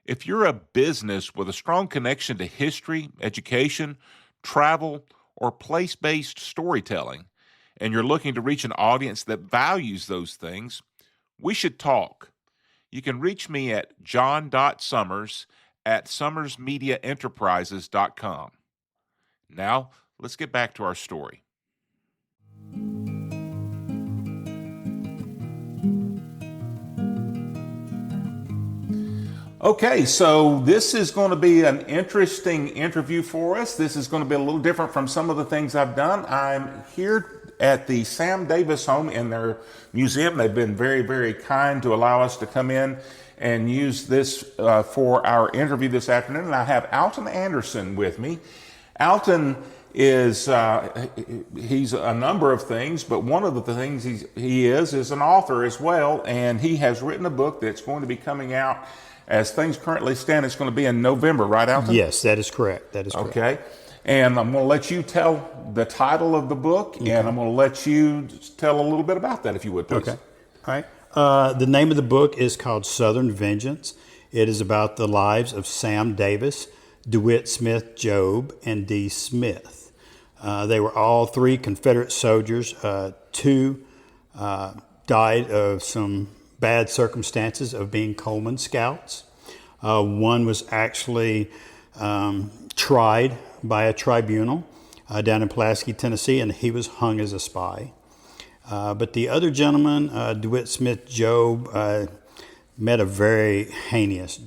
If you're a business with a strong connection to history, education, travel, or place-based storytelling, and you're looking to reach an audience that values those things, we should talk. You can reach me at john.summers@summersmediaenterprises.com. Now, let's get back to our story. Okay, so this is going to be an interesting interview for us. This is going to be a little different from some of the things I've done. I'm here at the Sam Davis home in their museum. They've been very, very kind to allow us to come in and use this for our interview this afternoon. And I have Alton Anderson with me. Alton is, he's a number of things, but one of the things he is an author as well. And he has written a book that's going to be coming out. As things currently stand, it's going to be in November, right, Alton? Yes, that is correct. That is correct. Okay. And I'm going to let you tell the title of the book, and I'm going to let you tell a little bit about that, if you would, please. Okay. All right. The name of the book is called Southern Vengeance. It is about the lives of Sam Davis, DeWitt Smith Jobe, and Dee Smith. They were all three Confederate soldiers. Two died of some bad circumstances of being Coleman Scouts. One was actually tried by a tribunal down in Pulaski, Tennessee, and he was hung as a spy. But the other gentleman, DeWitt Smith Jobe, met a very heinous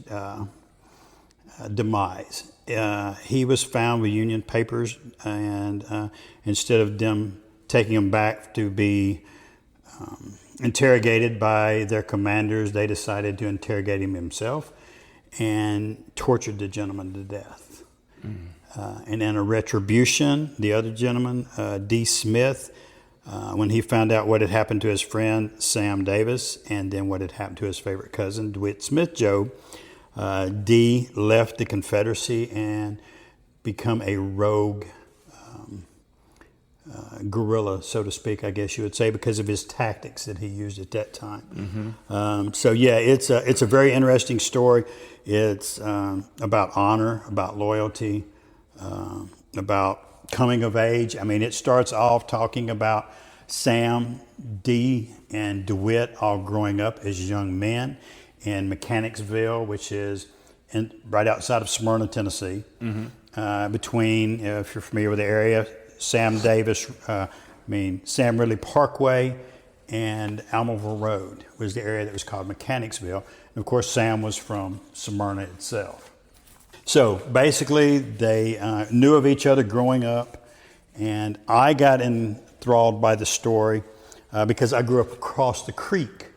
demise. He was found with Union papers, and instead of them taking him back to be interrogated by their commanders, they decided to interrogate him himself and tortured the gentleman to death. And then a retribution, the other gentleman, Dee Smith, when he found out what had happened to his friend Sam Davis and then what had happened to his favorite cousin, DeWitt Smith Jobe, Dee left the Confederacy and become a rogue guerrilla, so to speak, I guess you would say, because of his tactics that he used at that time. So yeah, it's a very interesting story. It's about honor, about loyalty, about coming of age. I mean, it starts off talking about Sam, Dee, and DeWitt all growing up as young men in Mechanicsville, which is right outside of Smyrna, Tennessee. Between, if you're familiar with the area, Sam Ridley Parkway and Almoville Road was the area that was called Mechanicsville. And of course, Sam was from Smyrna itself. So basically, they knew of each other growing up, and I got enthralled by the story because I grew up across the creek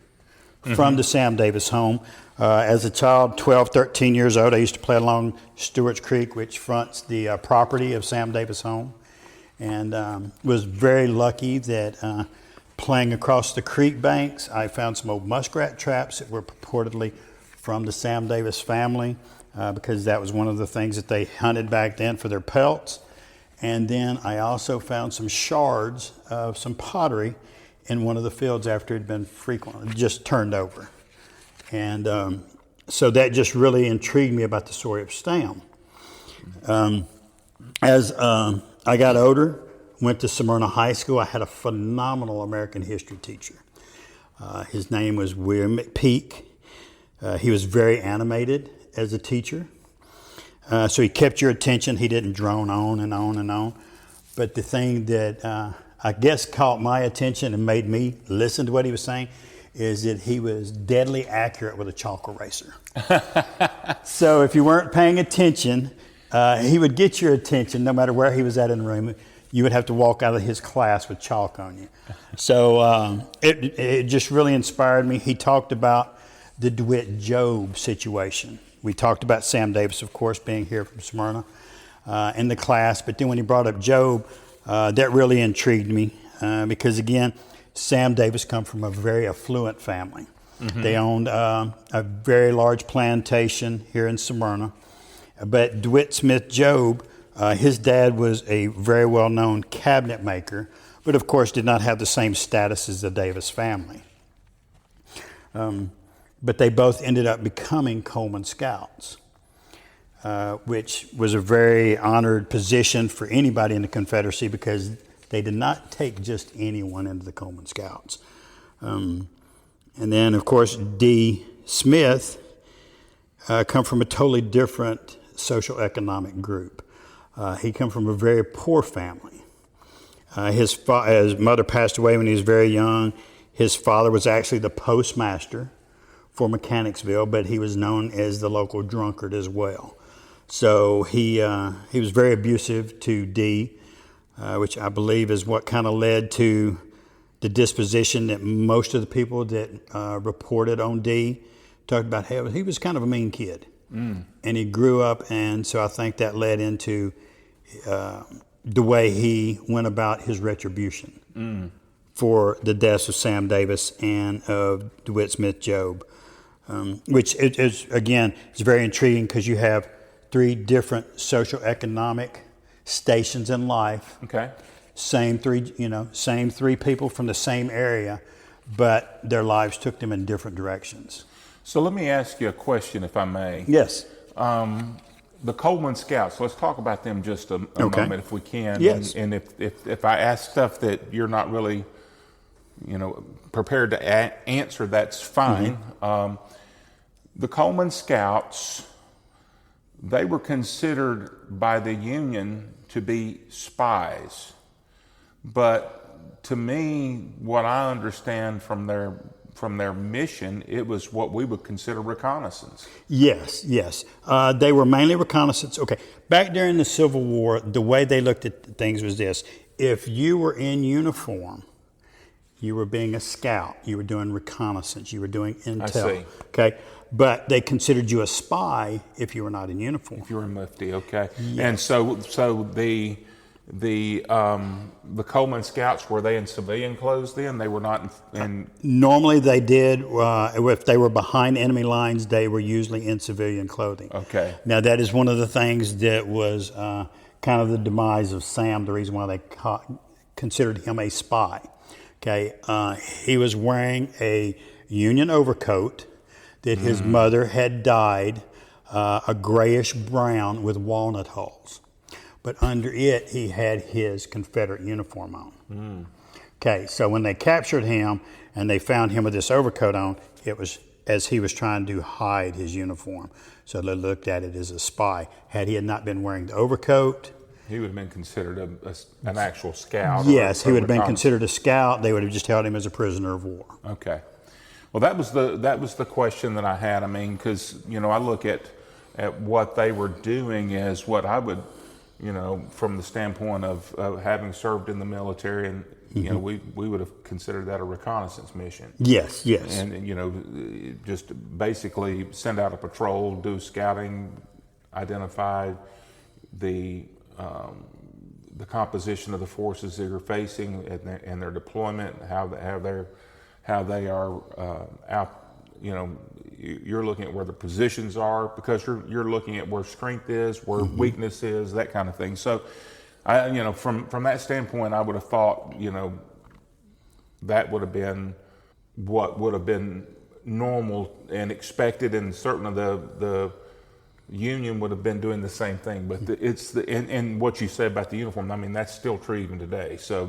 from the Sam Davis home. As a child, 12, 13 years old, I used to play along Stewart's Creek, which fronts the property of Sam Davis home. And was very lucky that playing across the creek banks, I found some old muskrat traps that were purportedly from the Sam Davis family, because that was one of the things that they hunted back then for their pelts. And then I also found some shards of some pottery in one of the fields after it had been frequently just turned over. And so that just really intrigued me about the story of Sam. As I got older, went to Smyrna High School. I had a phenomenal American history teacher. His name was William McPeak. He was very animated as a teacher. So he kept your attention. He didn't drone on and on and on. But the thing that I guess caught my attention and made me listen to what he was saying is that he was deadly accurate with a chalk eraser. So if you weren't paying attention, he would get your attention no matter where he was at in the room. You would have to walk out of his class with chalk on you. So it just really inspired me. He talked about the DeWitt Jobe situation. We talked about Sam Davis, of course, being here from Smyrna in the class. But then when he brought up Jobe, that really intrigued me because, again, Sam Davis come from a very affluent family. They owned a very large plantation here in Smyrna. But DeWitt Smith Jobe, his dad was a very well-known cabinet maker, but of course did not have the same status as the Davis family. but they both ended up becoming Coleman Scouts, which was a very honored position for anybody in the Confederacy because they did not take just anyone into the Coleman Scouts. And then, of course, Dee Smith come from a totally different social economic group. He come from a very poor family. His mother passed away when he was very young. His father was actually the postmaster for Mechanicsville, but he was known as the local drunkard as well. So he was very abusive to Dee, which I believe is what kind of led to the disposition that most of the people that reported on Dee talked about. Hey, he was kind of a mean kid, and he grew up, and so I think that led into the way he went about his retribution for the deaths of Sam Davis and of DeWitt Smith Jobe, which is again is very intriguing because you have 3 different social economic stations in life. Okay. Same 3 people from the same area, but their lives took them in different directions. So let me ask you a question, if I may. Yes. The Coleman Scouts, let's talk about them just a moment if we can. Yes. And if I ask stuff that you're not really, prepared to answer, that's fine. The Coleman Scouts, they were considered by the Union to be spies. But to me, what I understand from their mission, it was what we would consider reconnaissance. Yes. They were mainly reconnaissance. Okay, back during the Civil War, the way they looked at things was this. If you were in uniform, you were being a scout. You were doing reconnaissance. You were doing intel. I see. Okay, but they considered you a spy if you were not in uniform. If you were in mufti, okay. Yes. And so the Coleman Scouts, were they in civilian clothes then? They were not in Normally they did. If they were behind enemy lines, they were usually in civilian clothing. Okay. Now that is one of the things that was kind of the demise of Sam, the reason why they considered him a spy. Okay, he was wearing a Union overcoat that his mother had dyed a grayish brown with walnut hulls. But under it, he had his Confederate uniform on. Okay, so when they captured him and they found him with this overcoat on, it was as he was trying to hide his uniform. So they looked at it as a spy. Had he not been wearing the overcoat, he would have been considered an actual scout. Yes, he would have been considered a scout. They would have just held him as a prisoner of war. Okay. Well, that was the question that I had. I mean, because I look at what they were doing as what I would, from the standpoint of having served in the military, and we would have considered that a reconnaissance mission. Yes. And just basically send out a patrol, do scouting, identify the composition of the forces that you're facing and their deployment, how they are out. You're looking at where the positions are because you're looking at where strength is, where weakness is, that kind of thing. So, from that standpoint, I would have thought, that would have been what would have been normal and expected, and certainly the Union would have been doing the same thing. But and what you said about the uniform, I mean, that's still true even today. So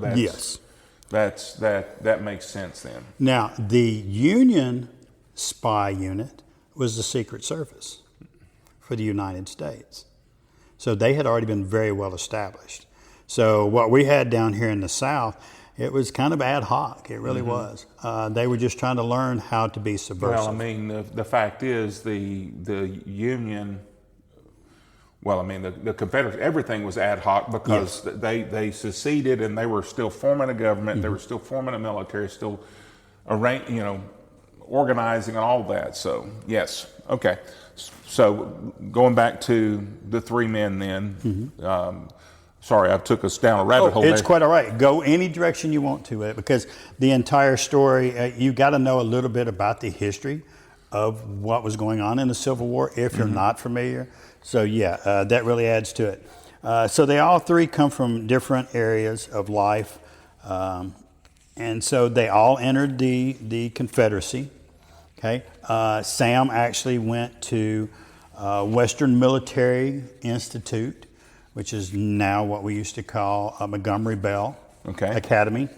that makes sense then. Now, the Union spy unit was the Secret Service for the United States. So they had already been very well established. So what we had down here in the South, it was kind of ad hoc. It really was. They were just trying to learn how to be subversive. Well, I mean, the fact is the Union, the Confederacy, everything was ad hoc because they seceded and they were still forming a government. They were still forming a military, still organizing and all that. So, yes. Okay. So going back to the 3 men then, sorry, I took us down a rabbit hole. It's quite all right. Go any direction you want to it because the entire story, you got to know a little bit about the history of what was going on in the Civil War if you're not familiar. So that really adds to it. So they all 3 come from different areas of life. And so they all entered the Confederacy. Okay, Sam actually went to Western Military Institute, which is now what we used to call Montgomery Bell Academy.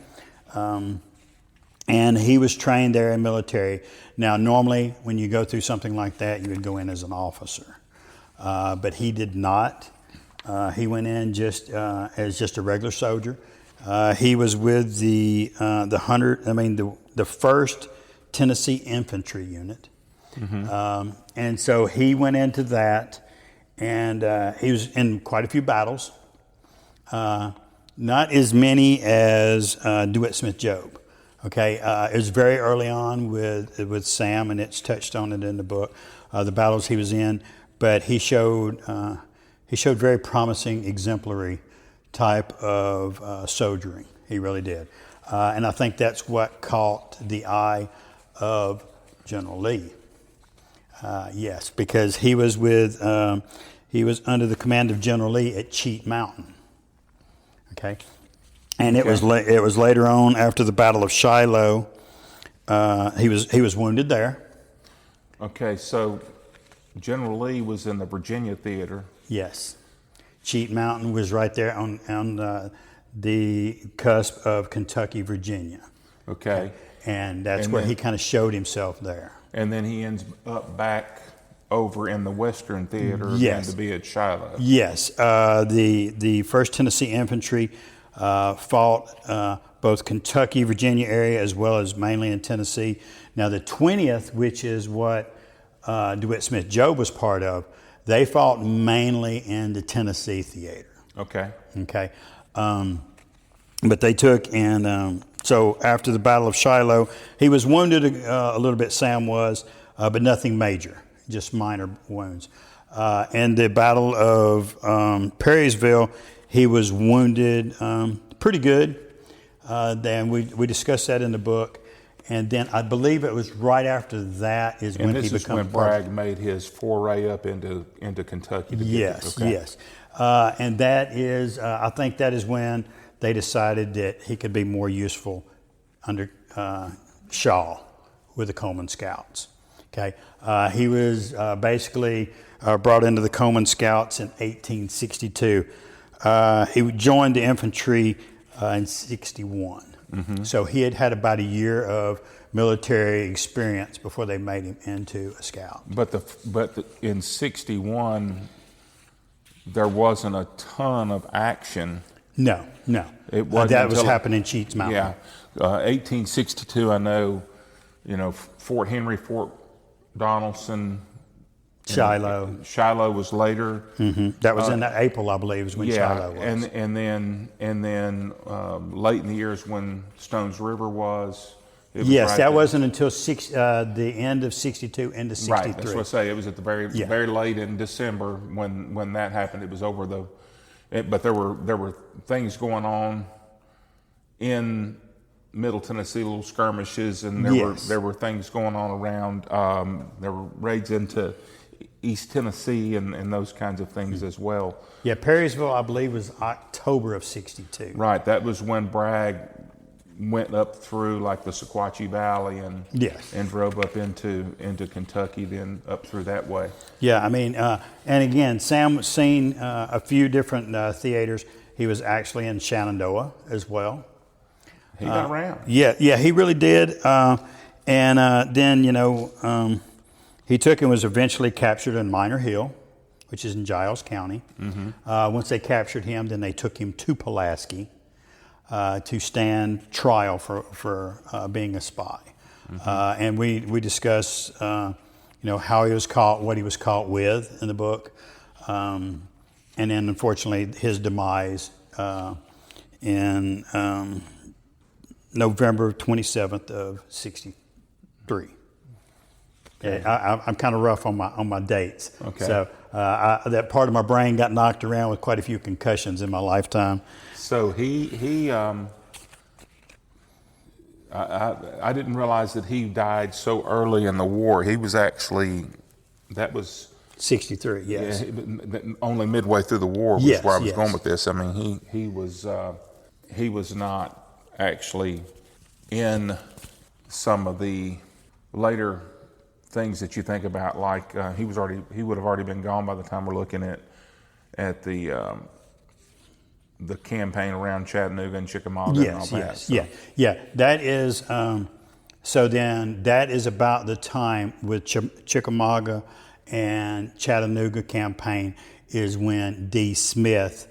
And he was trained there in military. Now, normally when you go through something like that, you would go in as an officer. But he did not. He went in just as just a regular soldier. He was with the First Tennessee Infantry Unit. And so he went into that, and he was in quite a few battles. Not as many as DeWitt Smith Jobe. Okay, it was very early on with Sam, and it's touched on it in the book, the battles he was in. But he showed very promising, exemplary type of soldiering. He really did, and I think that's what caught the eye of General Lee. Yes, because he was under the command of General Lee at Cheat Mountain. Okay. And it was later on, after the Battle of Shiloh, he was wounded there. Okay, so General Lee was in the Virginia theater. Yes, Cheat Mountain was right there on the cusp of Kentucky, Virginia. Okay, and that's where he kind of showed himself there. And then he ends up back over in the Western theater again to be at Shiloh. Yes, the First Tennessee Infantry fought both Kentucky, Virginia area, as well as mainly in Tennessee. Now the 20th, which is what DeWitt Smith Jobe was part of, they fought mainly in the Tennessee theater. Okay. Okay. But they took, and so after the Battle of Shiloh, he was wounded a little bit, Sam was, but nothing major, just minor wounds. And the Battle of Perrysville, he was wounded pretty good. Then we discussed that in the book. And then I believe it was right after that is when he became. And this is when Bragg made his foray up into Kentucky. Yes. And that is, I think that is when they decided that he could be more useful under Shaw with the Coleman Scouts. Okay. He was basically brought into the Coleman Scouts in 1862. He joined the infantry in 61. Mm-hmm. So he had had about a year of military experience before they made him into a scout. But in 61, there wasn't a ton of action. No. It wasn't that was happening in Cheats Mountain. Yeah. 1862, I know, Fort Henry, Fort Donelson, Shiloh was later. Mm-hmm. That was in April, I believe, is when Shiloh was. and then late in the years when Stones River was. Yes, that wasn't until the end of 62 into 63. Right, that's what I say. It was at the very late in December when that happened. It was over but there were things going on in Middle Tennessee, little skirmishes, and there were things going on around. There were raids into East Tennessee and those kinds of things as well. Yeah, Perrysville, I believe, was October of 62. Right, that was when Bragg went up through like the Sequatchie Valley and drove up into Kentucky, then up through that way. Yeah, I mean, and again, Sam was seen a few different theaters. He was actually in Shenandoah as well. He got around. Yeah, he really did. And then, he took and was eventually captured in Minor Hill, which is in Giles County. Mm-hmm. Once they captured him, then they took him to Pulaski to stand trial for being a spy. Mm-hmm. And we discuss, how he was caught, what he was caught with in the book, and then unfortunately his demise in November 27th of 63. Okay. I'm kind of rough on my dates. Okay. So that part of my brain got knocked around with quite a few concussions in my lifetime. So I didn't realize that he died so early in the war. He was actually, that was 63. Yes. Yeah, only midway through the war was where I was going with this. I mean, he was not actually in some of the later things that you think about, like he would have already been gone by the time we're looking at the campaign around Chattanooga and Chickamauga and all that. Yes, so. Yeah. That is, so then that is about the time with Chickamauga and Chattanooga campaign is when Dee Smith,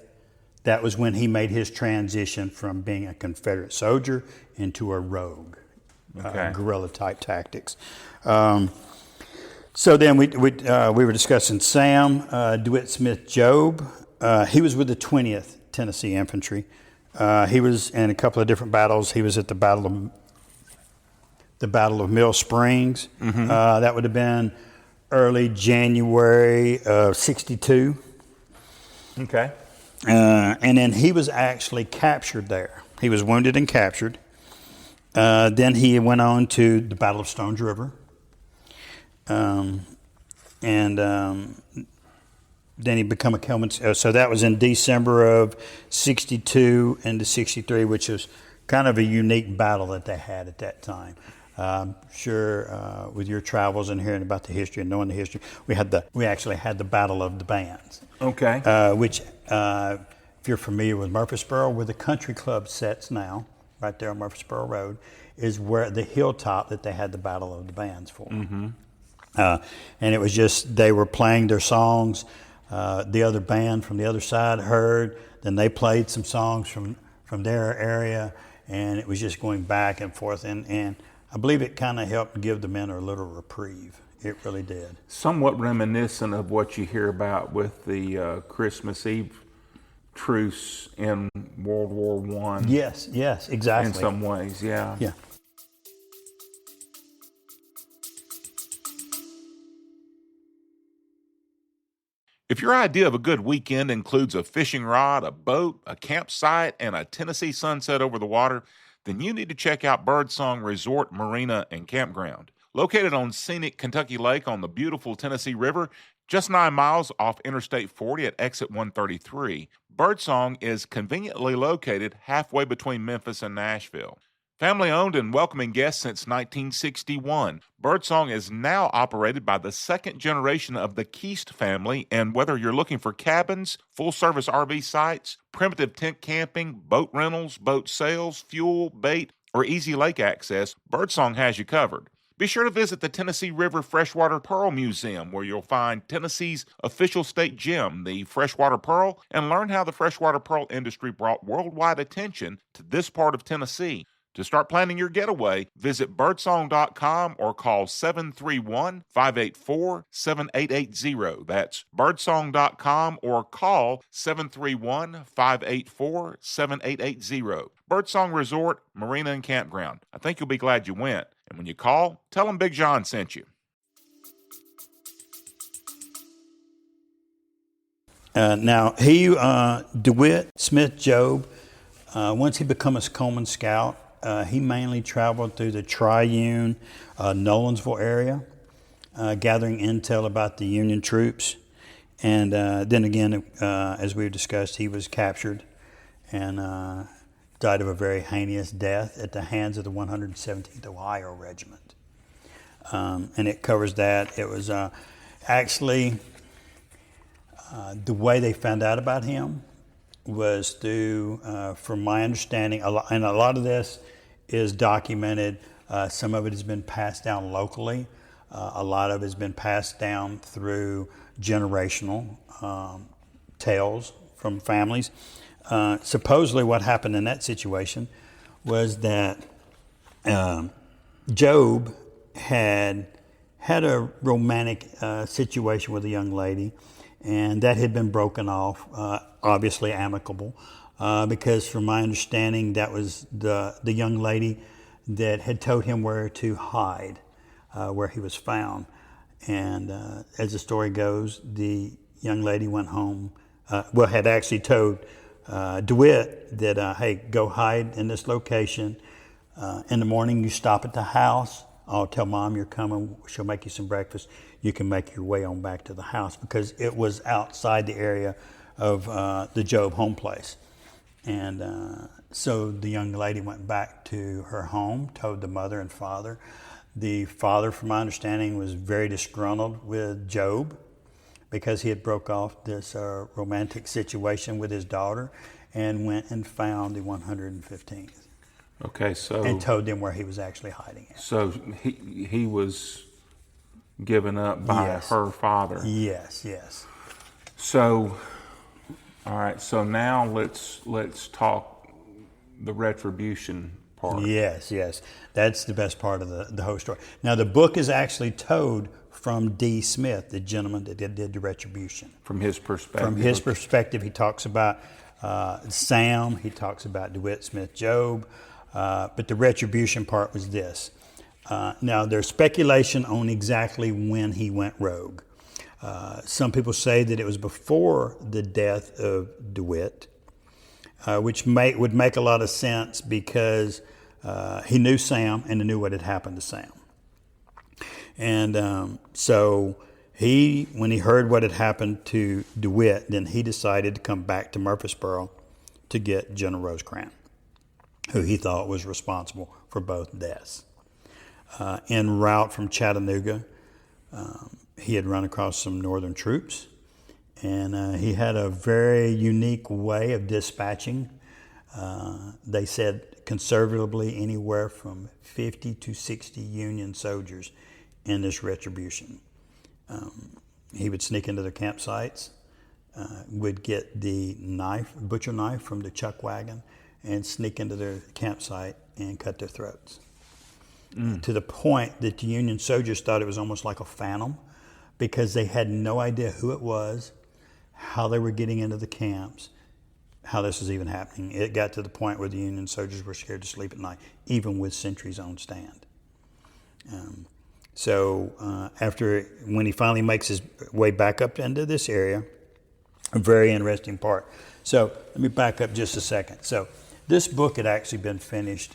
that was when he made his transition from being a Confederate soldier into a rogue, guerrilla type tactics. So then we were discussing Sam DeWitt Smith Jobe. He was with the 20th Tennessee Infantry. He was in a couple of different battles. He was at the Battle of Mill Springs. Mm-hmm. That would have been early January of '62. Okay. And then he was actually captured there. He was wounded and captured. Then he went on to the Battle of Stones River. Then he became a Coleman. So that was in December of '62 into '63, which was kind of a unique battle that they had at that time. Sure, with your travels and hearing about the history and knowing the history, we actually had the Battle of the Bands. Okay. Which, if you're familiar with Murfreesboro, where the country club sits now, right there on Murfreesboro Road, is where the hilltop that they had the Battle of the Bands for. Mm-hmm. And it was just, they were playing their songs. The other band from the other side heard, then they played some songs from their area, and it was just going back and forth. And I believe it kind of helped give the men a little reprieve. It really did. Somewhat reminiscent of what you hear about with the Christmas Eve truce in World War I. Yes, exactly. In some ways, yeah. Yeah. If your idea of a good weekend includes a fishing rod, a boat, a campsite, and a Tennessee sunset over the water, then you need to check out Birdsong Resort, Marina, and Campground. Located on scenic Kentucky Lake on the beautiful Tennessee River, just 9 miles off Interstate 40 at exit 133, Birdsong is conveniently located halfway between Memphis and Nashville. Family owned and welcoming guests since 1961, Birdsong is now operated by the second generation of the Keast family, and whether you're looking for cabins, full-service RV sites, primitive tent camping, boat rentals, boat sales, fuel, bait, or easy lake access, Birdsong has you covered. Be sure to visit the Tennessee River Freshwater Pearl Museum, where you'll find Tennessee's official state gem, the freshwater pearl, and learn how the freshwater pearl industry brought worldwide attention to this part of Tennessee. To start planning your getaway, visit birdsong.com or call 731-584-7880. That's birdsong.com or call 731-584-7880. Birdsong Resort, Marina, and Campground. I think you'll be glad you went. And when you call, tell them Big John sent you. Now, DeWitt Smith Jobe, once he became a Coleman Scout, he mainly traveled through the Triune, Nolensville area, gathering intel about the Union troops. And then again, as we've discussed, he was captured and died of a very heinous death at the hands of the 117th Ohio Regiment. And it covers that. It was actually the way they found out about him was through, from my understanding, and a lot of this is documented. Some of it has been passed down locally. A lot of it has been passed down through generational tales from families. Supposedly what happened in that situation was that Job had a romantic situation with a young lady, and that had been broken off, obviously amicable, because from my understanding, that was the young lady that had told him where to hide, where he was found. And as the story goes, the young lady went home, had actually told DeWitt that, hey, go hide in this location. In the morning, you stop at the house. I'll tell Mom you're coming. She'll make you some breakfast. You can make your way on back to the house, because it was outside the area of the Jobe home place. And so the young lady went back to her home, told the mother and father The father, from my understanding, was very disgruntled with Jobe because he had broke off this romantic situation with his daughter and went and found the 115th. Okay, so and told them where he was actually hiding it. So he was given up by Yes. her father. Yes, yes. So, all right. So now let's talk the retribution part. Yes, yes. That's the best part of the whole story. Now, the book is actually told from Dee Smith, the gentleman that did the retribution. From his perspective. From his perspective, he talks about Sam. He talks about DeWitt Smith Jobe. But the retribution part was this. Now, there's speculation on exactly when he went rogue. Some people say that it was before the death of DeWitt, which would make a lot of sense because he knew Sam and he knew what had happened to Sam. And so when he heard what had happened to DeWitt, then he decided to come back to Murfreesboro to get General Rosecrans, who he thought was responsible for both deaths. En route from Chattanooga, he had run across some Northern troops, and he had a very unique way of dispatching. They said conservatively anywhere from 50 to 60 Union soldiers in this retribution. He would sneak into their campsites, would get the butcher knife from the chuck wagon, and sneak into their campsite and cut their throats. To the point that the Union soldiers thought it was almost like a phantom because they had no idea who it was, how they were getting into the camps, how this was even happening. It got to the point where the Union soldiers were scared to sleep at night, even with sentries on stand. When he finally makes his way back up into this area, a very interesting part. So let me back up just a second. So this book had actually been finished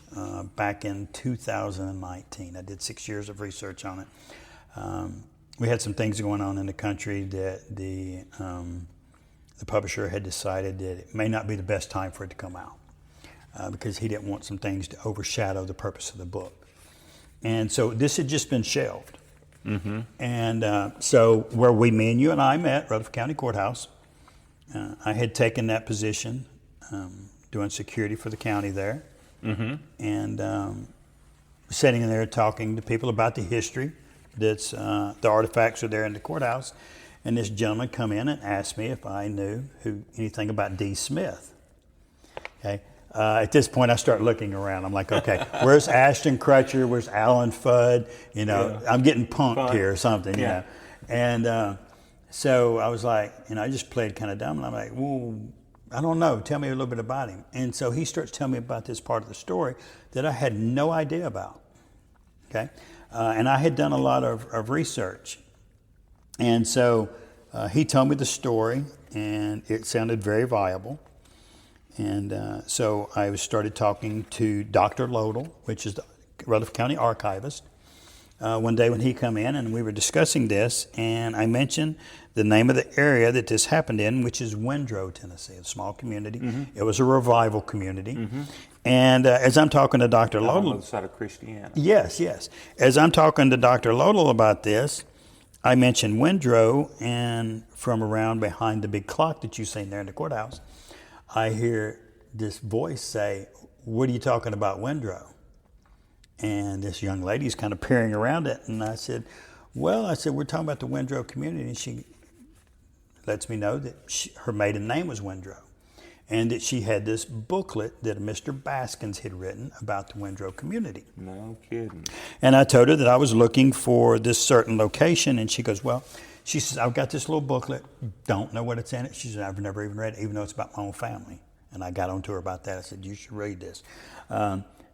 back in 2019. I did 6 years of research on it. We had some things going on in the country that the publisher had decided that it may not be the best time for it to come out because he didn't want some things to overshadow the purpose of the book. And so this had just been shelved. Mm-hmm. And so where me and you and I met, Rutherford County Courthouse, I had taken that position doing security for the county there, and sitting in there talking to people about the history. That's the artifacts are there in the courthouse, and this gentleman come in and asked me if I knew anything about Dee Smith. Okay, at this point I start looking around. I'm like, okay, where's Ashton Crutcher? Where's Alan Fudd? You know, I'm getting punked here or something. You know, and so I was like, I just played kind of dumb, and I'm like, well, I don't know. Tell me a little bit about him. And so he starts telling me about this part of the story that I had no idea about. Okay, and I had done a lot of research, and so he told me the story, and it sounded very viable. And so I started talking to Dr. Lodell, which is the Rutherford County archivist. One day when he come in and we were discussing this, and I mentioned the name of the area that this happened in, which is Windrow, Tennessee, a small community. Mm-hmm. It was a revival community. Mm-hmm. And as I'm talking to Dr. Lodell... On the other side of Christianity. Yes, yes. As I'm talking to Dr. Lodell about this, I mentioned Windrow, and from around behind the big clock that you seen there in the courthouse, I hear this voice say, "What are you talking about, Windrow?" And this young lady's kind of peering around it, and I said, we're talking about the Windrow community, and she lets me know that her maiden name was Windrow, and that she had this booklet that Mr. Baskins had written about the Windrow community. No kidding. And I told her that I was looking for this certain location, and she goes, she says, I've got this little booklet, don't know what it's in it. She said, I've never even read it, even though it's about my own family. And I got onto her about that. I said, you should read this.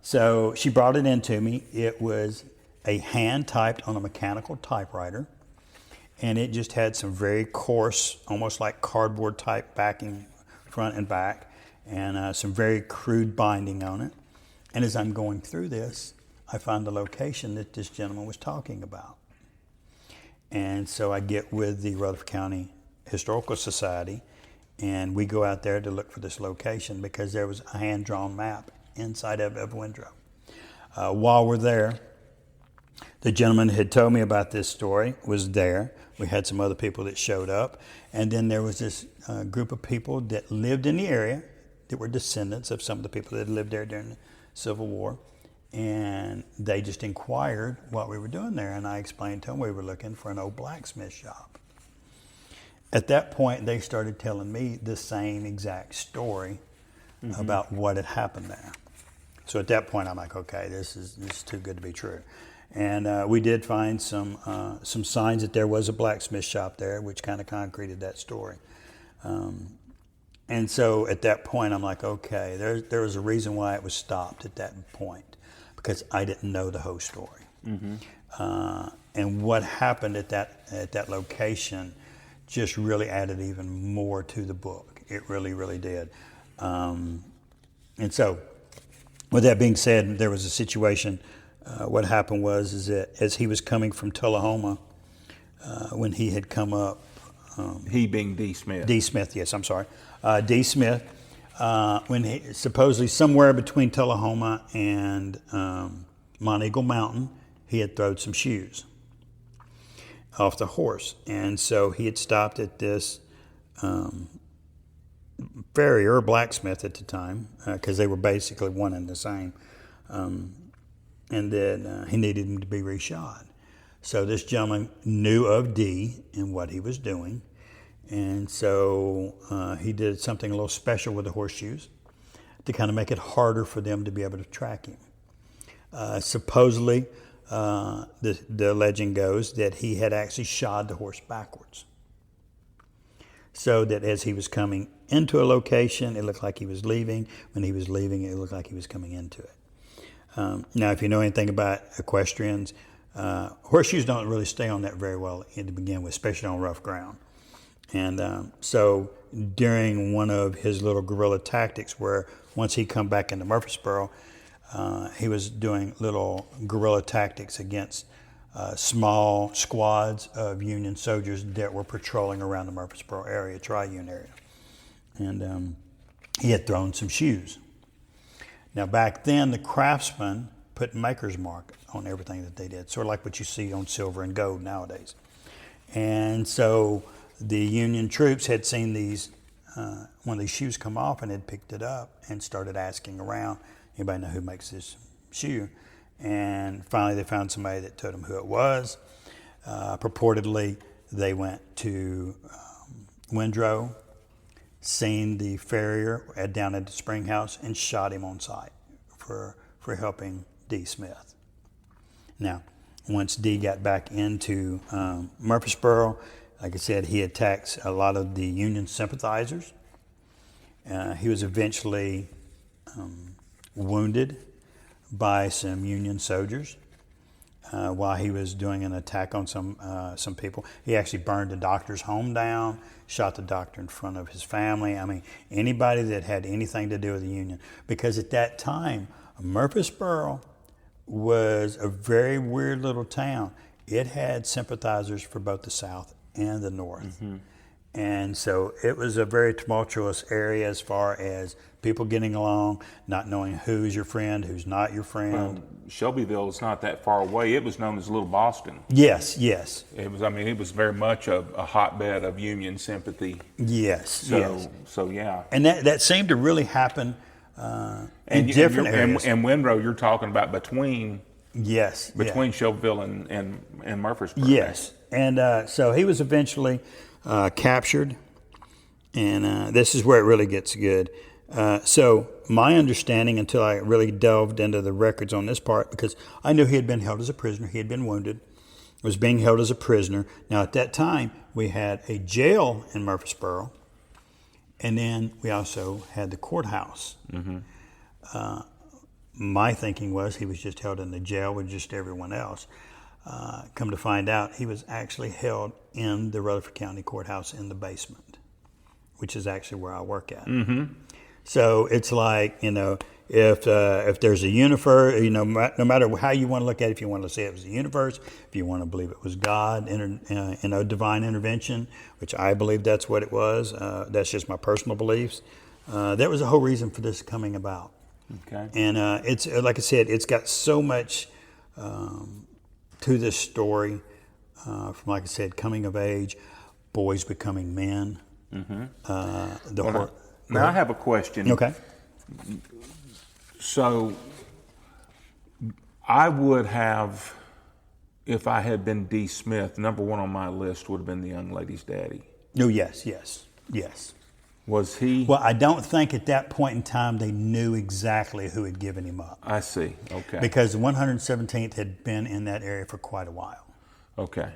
So she brought it in to me. It was a hand-typed on a mechanical typewriter, and it just had some very coarse, almost like cardboard type backing, front and back, and some very crude binding on it. And as I'm going through this, I found the location that this gentleman was talking about. And so I get with the Rutherford County Historical Society, and we go out there to look for this location because there was a hand-drawn map inside of Windrow. While we're there, The gentleman had told me about this story, was there. We had some other people that showed up. And then there was this group of people that lived in the area that were descendants of some of the people that lived there during the Civil War. And they just inquired what we were doing there. And I explained to them we were looking for an old blacksmith shop. At that point, they started telling me the same exact story about what had happened there. So at that point, I'm like, okay, this is too good to be true. And we did find some signs that there was a blacksmith shop there, which kind of concreted that story. And so at that point, I'm like, okay, there was a reason why it was stopped at that point, because I didn't know the whole story. And what happened at that location just really added even more to the book. It really, really did. And so, with that being said, there was a situation. What happened was that as he was coming from Tullahoma, when he had come up, he being Dee Smith. Dee Smith, yes, I'm sorry. Dee Smith, when he supposedly somewhere between Tullahoma and Mount Eagle Mountain, he had thrown some shoes off the horse. And so he had stopped at this farrier or blacksmith at the time, because they were basically one and the same. And then he needed him to be reshod. So this gentleman knew of Dee and what he was doing. And so he did something a little special with the horseshoes to kind of make it harder for them to be able to track him. Supposedly, the legend goes that he had actually shod the horse backwards, so that as he was coming into a location, it looked like he was leaving. When he was leaving, it looked like he was coming into it. Now, if you know anything about equestrians, horseshoes don't really stay on that very well to begin with, especially on rough ground. And so during one of his little guerrilla tactics, where once he come back into Murfreesboro, he was doing little guerrilla tactics against small squads of Union soldiers that were patrolling around the Murfreesboro area, Tri-Union area. And he had thrown some shoes. Now, back then, the craftsmen put maker's mark on everything that they did, sort of like what you see on silver and gold nowadays. And so the Union troops had seen one of these shoes come off and had picked it up and started asking around, anybody know who makes this shoe? And finally, they found somebody that told them who it was. Purportedly, they went to Windrow, seen the farrier down at the spring house, and shot him on sight for helping Dee Smith. Now, once Dee got back into Murfreesboro, like I said, he attacks a lot of the Union sympathizers. He was eventually wounded by some Union soldiers while he was doing an attack on some people. He actually burned the doctor's home down, shot the doctor in front of his family. I mean, anybody that had anything to do with the Union. Because at that time, Murfreesboro was a very weird little town. It had sympathizers for both the South and the North. And so it was a very tumultuous area as far as people getting along, not knowing who's your friend, who's not your friend. Well, Shelbyville is not that far away. It was known as Little Boston. Yes. It was. I mean, it was very much a hotbed of Union sympathy. Yes. So yeah. And that seemed to really happen in different areas. And Windrow, you're talking about between Yes. Shelbyville and Murfreesboro. Yes. And so he was eventually captured, and this is where it really gets good. So my understanding, until I really delved into the records on this part, because I knew he had been held as a prisoner, he had been wounded, was being held as a prisoner. Now at that time, we had a jail in Murfreesboro, and then we also had the courthouse. My thinking was he was just held in the jail with just everyone else. Come to find out, he was actually held in the Rutherford County Courthouse in the basement, which is actually where I work at. So it's like, if there's a universe, no matter how you want to look at it, if you want to say it was a universe, if you want to believe it was God, divine intervention, which I believe that's what it was. That's just my personal beliefs. That was the whole reason for this coming about. Okay. And it's like I said, it's got so much to this story, from, like I said, coming of age, boys becoming men. Now I have a question. Okay. So I would have, if I had been Dee Smith, number one on my list would have been the young lady's daddy. Oh, yes. Was he? Well, I don't think at that point in time they knew exactly who had given him up. I see. Okay. Because the 117th had been in that area for quite a while. Okay.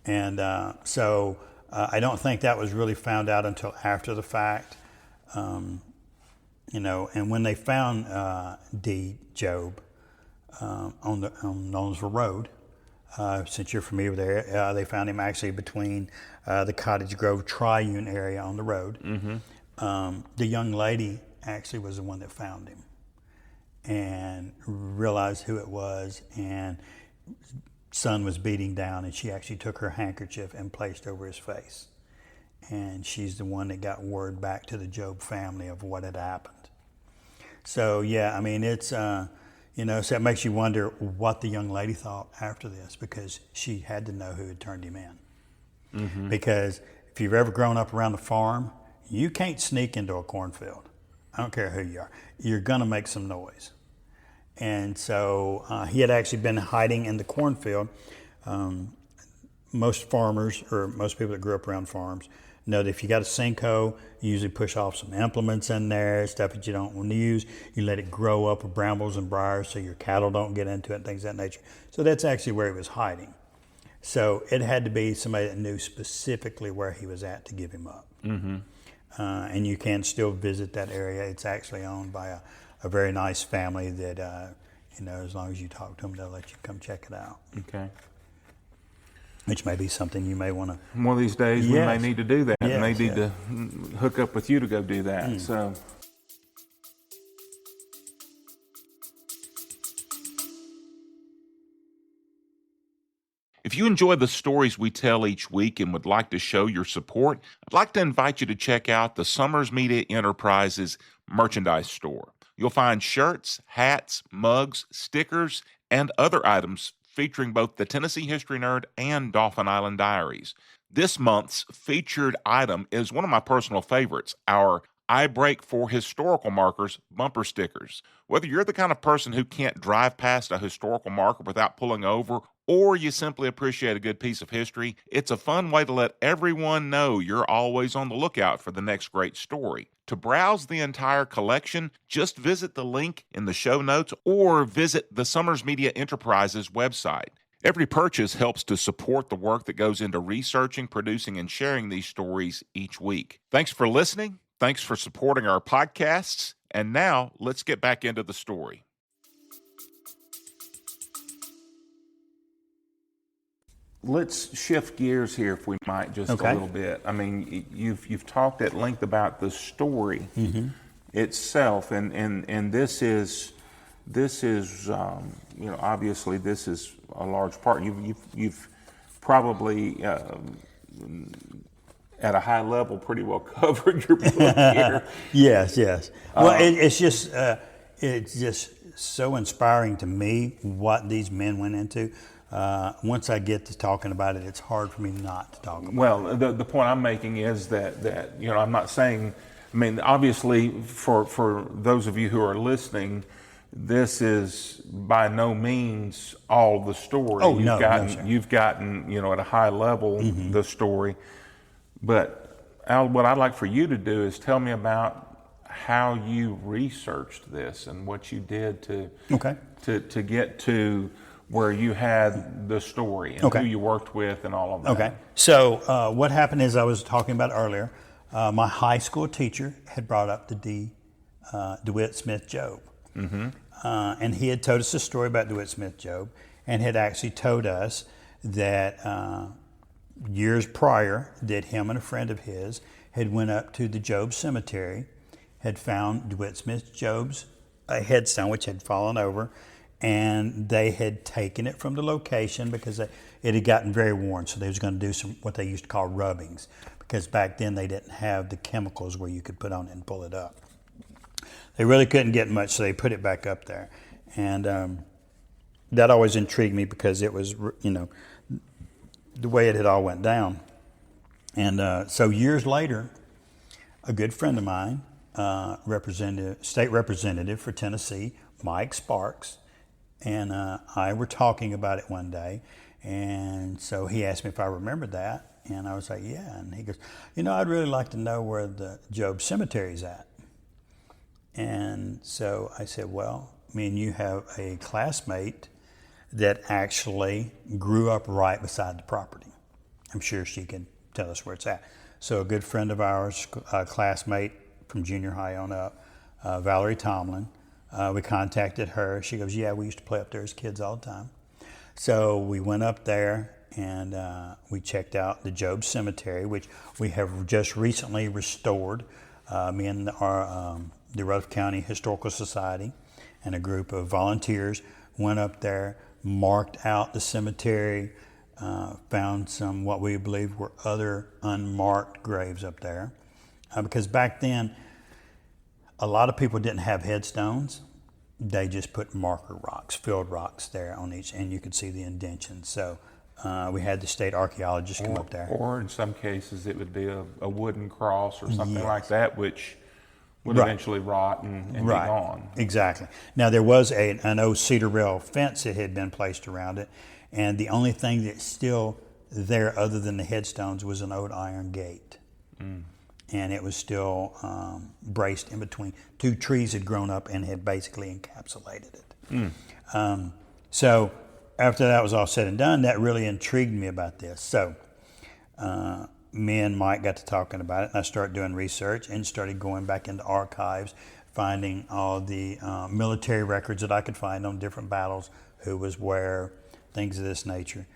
And so I don't think that was really found out until after the fact. And when they found Dee Jobe on Knowlesville Road, since you're familiar with there, they found him actually between the Cottage Grove Triune area on the road. The young lady actually was the one that found him and realized who it was, and son was beating down, and she actually took her handkerchief and placed over his face. And she's the one that got word back to the Jobe family of what had happened. So, yeah, I mean, it's, so it makes you wonder what the young lady thought after this, because she had to know who had turned him in. Because if you've ever grown up around a farm, you can't sneak into a cornfield. I don't care who you are. You're going to make some noise. And so he had actually been hiding in the cornfield. Most farmers, or most people that grew up around farms, know that if you got a sinkhole, you usually push off some implements in there, stuff that you don't want to use. You let it grow up with brambles and briars so your cattle don't get into it and things of that nature. So that's actually where he was hiding. So it had to be somebody that knew specifically where he was at to give him up. And you can still visit that area. It's actually owned by a very nice family that, as long as you talk to them, they'll let you come check it out. Okay. Which may be something you may want to. One of these days we may need to do that. Yes, may need to hook up with you to go do that. So. If you enjoy the stories we tell each week and would like to show your support, I'd like to invite you to check out the Summers Media Enterprises merchandise store. You'll find shirts, hats, mugs, stickers, and other items featuring both the Tennessee History Nerd and Dauphin Island Diaries. This month's featured item is one of my personal favorites, our I Break for Historical Markers bumper stickers. Whether you're the kind of person who can't drive past a historical marker without pulling over, or you simply appreciate a good piece of history, it's a fun way to let everyone know you're always on the lookout for the next great story. To browse the entire collection, just visit the link in the show notes or visit the Summers Media Enterprises website. Every purchase helps to support the work that goes into researching, producing, and sharing these stories each week. Thanks for listening. Thanks for supporting our podcasts. And now let's get back into the story. Let's shift gears here, if we might, just a little bit. I mean, you've talked at length about the story itself, and this is obviously this is a large part. You've probably at a high level pretty well covered your book here. Yes. Well, it's just so inspiring to me what these men went into. Once I get to talking about it, it's hard for me not to talk about it. Well, the point I'm making is that I'm not saying, I mean, obviously for those of you who are listening, this is by no means all the story. Oh, You've gotten, at a high level, the story. But Al, what I'd like for you to do is tell me about how you researched this and what you did to get to where you had the story and who you worked with and all of that. Okay. So what happened is, I was talking about earlier, my high school teacher had brought up the DeWitt Smith Jobe. And he had told us a story about DeWitt Smith Jobe, and had actually told us that years prior that him and a friend of his had went up to the Jobe Cemetery, had found DeWitt Smith Jobe's headstone, which had fallen over, and they had taken it from the location because it had gotten very worn. So they was going to do some what they used to call rubbings, because back then they didn't have the chemicals where you could put on it and pull it up. They really couldn't get much, so they put it back up there. And that always intrigued me because it was, the way it had all went down. And so years later, a good friend of mine, state representative for Tennessee, Mike Sparks, and I were talking about it one day. And so he asked me if I remembered that. And I was like, yeah. And he goes, I'd really like to know where the Jobe Cemetery is at. And so I said, well, me and you have a classmate that actually grew up right beside the property. I'm sure she can tell us where it's at. So a good friend of ours, a classmate from junior high on up, Valerie Tomlin, we contacted her. She goes, yeah, we used to play up there as kids all the time. So we went up there and we checked out the Jobe Cemetery, which we have just recently restored. Me and the Rutherford County Historical Society and a group of volunteers went up there, marked out the cemetery, found some what we believe were other unmarked graves up there. Because back then, a lot of people didn't have headstones. They just put marker rocks, filled rocks there on each, and you could see the indentions. So we had the state archaeologists come up there. Or in some cases, it would be a wooden cross or something like that, which would Right. eventually rot and be Right. gone. Exactly. Now, there was an old cedar rail fence that had been placed around it, and the only thing that's still there other than the headstones was an old iron gate. And it was still braced in between. Two trees had grown up and had basically encapsulated it. So after that was all said and done, that really intrigued me about this. So me and Mike got to talking about it, and I started doing research and started going back into archives, finding all the military records that I could find on different battles, who was where, things of this nature.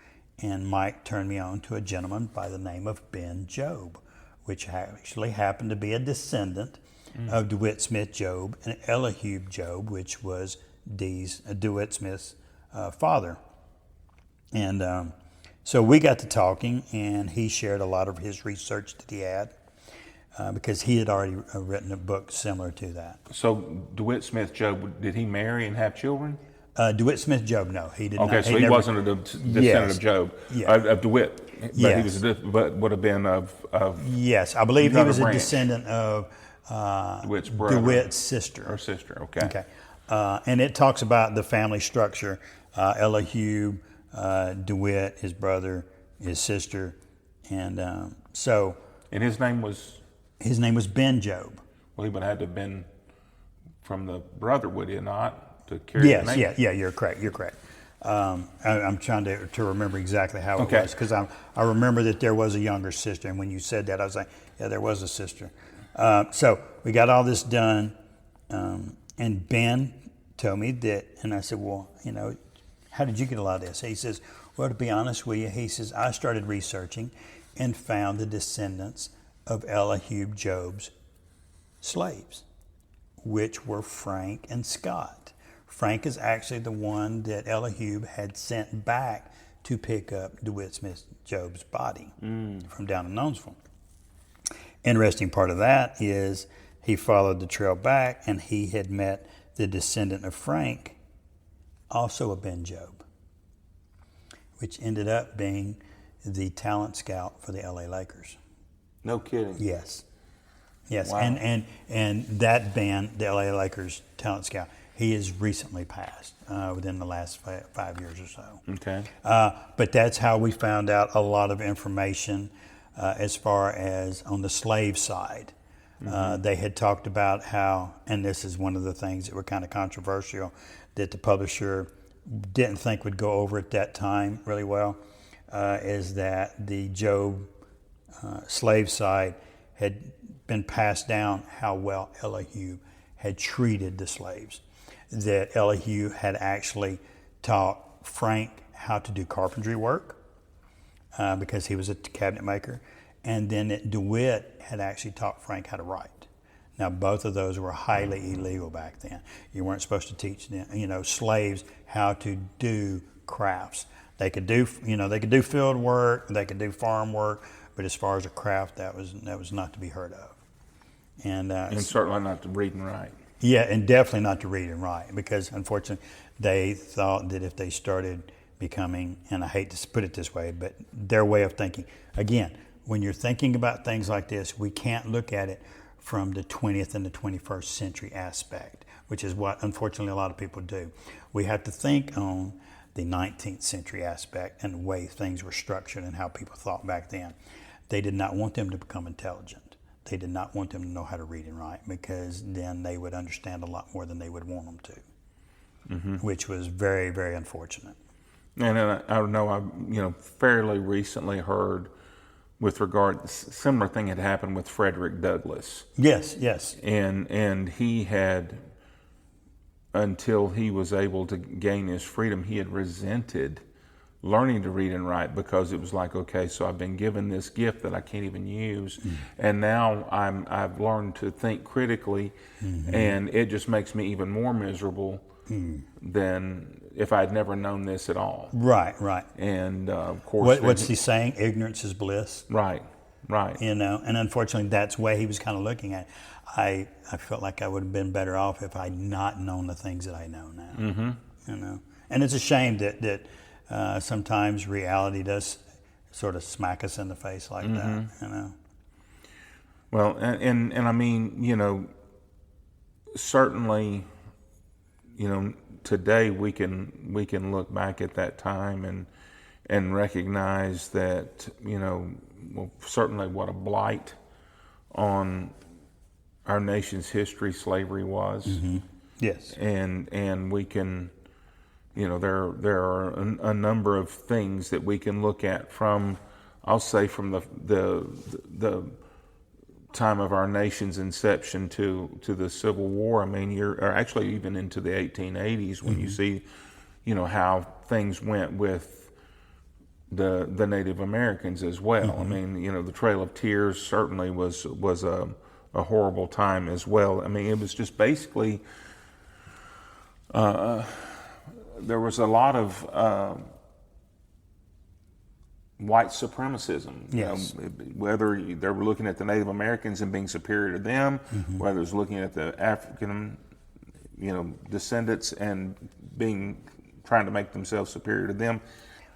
And Mike turned me on to a gentleman by the name of Ben Jobe, which actually happened to be a descendant of DeWitt Smith Jobe and Elihu Jobe, which was DeWitt Smith's father. And so we got to talking, and he shared a lot of his research that he had because he had already written a book similar to that. So DeWitt Smith Jobe, did he marry and have children? DeWitt Smith Jobe, no, he did not. Okay, so he wasn't a descendant Yes. of Jobe, Yeah. of DeWitt, but he Yes. was but would have been of Yes, I believe he Another was a branch. descendant of DeWitt's brother DeWitt's sister. or sister. Okay. Okay. And it talks about the family structure. Elihu, DeWitt, his brother, his sister. And so And his name was, his name was Ben Jobe. well, he would have had to have been from the brother, would he not, to carry the name? Yes, yeah, you're correct. I'm trying to remember exactly how it Okay. was, because I remember that there was a younger sister, and when you said that, I was like, yeah, there was a sister. So we got all this done, and Ben told me that, and I said, well, how did you get a lot of this? He says, well, to be honest with you, he says, I started researching and found the descendants of Elihu Jobe's slaves, which were Frank and Scott. Frank is actually the one that Elihu had sent back to pick up DeWitt Smith Jobe's body from down in Knoxville. Interesting part of that is he followed the trail back, and he had met the descendant of Frank, also a Ben Jobe, which ended up being the talent scout for the LA Lakers. No kidding. Yes. Yes. Wow. And that band, the LA Lakers talent scout, he has recently passed within the last 5 years or so. Okay. But that's how we found out a lot of information as far as on the slave side. They had talked about how, and this is one of the things that were kind of controversial, that the publisher didn't think would go over at that time really well, is that the Jobe slave side had been passed down how well Elihu had treated the slaves. That Elihu had actually taught Frank how to do carpentry work because he was a cabinet maker, and then that DeWitt had actually taught Frank how to write. Now, both of those were highly illegal back then. You weren't supposed to teach them, slaves how to do crafts. They could do, they could do field work, they could do farm work, but as far as a craft, that was not to be heard of. And And certainly not to read and write. Yeah, and definitely not to read and write, because unfortunately they thought that if they started becoming, and I hate to put it this way, but their way of thinking, again, when you're thinking about things like this, we can't look at it from the 20th and the 21st century aspect, which is what unfortunately a lot of people do. We have to think on the 19th century aspect and the way things were structured and how people thought back then. They did not want them to become intelligent. They did not want them to know how to read and write, because then they would understand a lot more than they would want them to, which was very, very unfortunate. And I know I fairly recently heard with regard, similar thing had happened with Frederick Douglass. Yes, yes. And he had, until he was able to gain his freedom, he had resented learning to read and write, because it was like, okay, so I've been given this gift that I can't even use, and now I've learned to think critically, and it just makes me even more miserable than if I'd never known this at all. Right, right. And of course, what's he saying? Ignorance is bliss. Right, right. And unfortunately, that's the way he was kind of looking at it. I felt like I would have been better off if I'd not known the things that I know now. And it's a shame that sometimes reality does sort of smack us in the face like that. Well, and I mean, certainly, today we can look back at that time and recognize that, well, certainly what a blight on our nation's history slavery was. Yes. And we can, there are a number of things that we can look at from, I'll say, from the time of our nation's inception to the Civil War. I mean, or actually even into the 1880s, when you see, how things went with the Native Americans as well. I mean, the Trail of Tears certainly was a horrible time as well. I mean, it was just basically there was a lot of white supremacism. Yes. Whether they were looking at the Native Americans and being superior to them, whether it was looking at the African, descendants and trying to make themselves superior to them.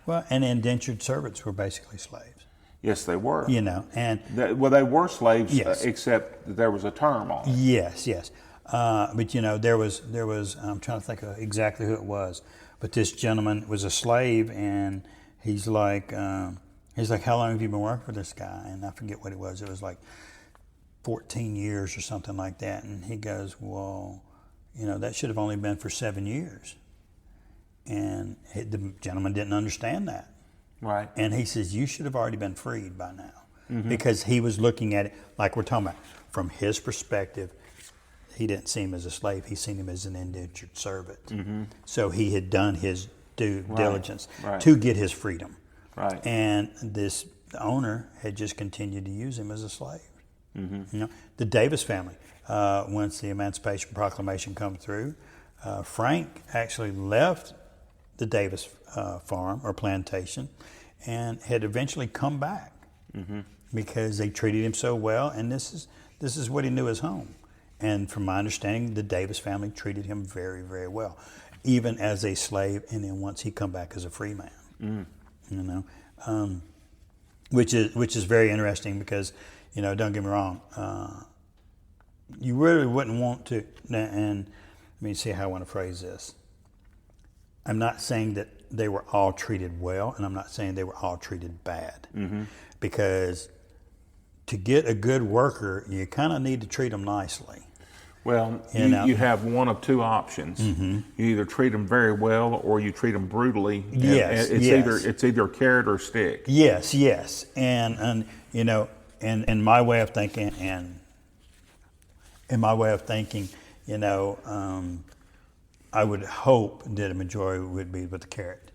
Well, and indentured servants were basically slaves. Yes, they were. And they were slaves, Yes. except that there was a term on it. yes, yes. But there was. I'm trying to think of exactly who it was, but this gentleman was a slave, and he's like, how long have you been working for this guy? And I forget what it was. It was like 14 years or something like that. And he goes, well, that should have only been for 7 years. And the gentleman didn't understand that. Right. And he says, you should have already been freed by now. Because he was looking at it, like we're talking about, from his perspective. He didn't see him as a slave. He seen him as an indentured servant. So he had done his due diligence to get his freedom. Right. And the owner had just continued to use him as a slave. The Davis family, once the Emancipation Proclamation come through, Frank actually left the Davis farm or plantation and had eventually come back because they treated him so well, and this is what he knew as home. And from my understanding, the Davis family treated him very, very well, even as a slave, and then once he come back as a free man. Which is very interesting because, don't get me wrong, you really wouldn't want to. And let me see how I want to phrase this. I'm not saying that they were all treated well, and I'm not saying they were all treated bad, because to get a good worker, you kind of need to treat them nicely. Well, you have one of two options. You either treat them very well, or you treat them brutally. Yes, it's either carrot or stick. Yes, yes, and in my way of thinking, I would hope that a majority would be with the carrot.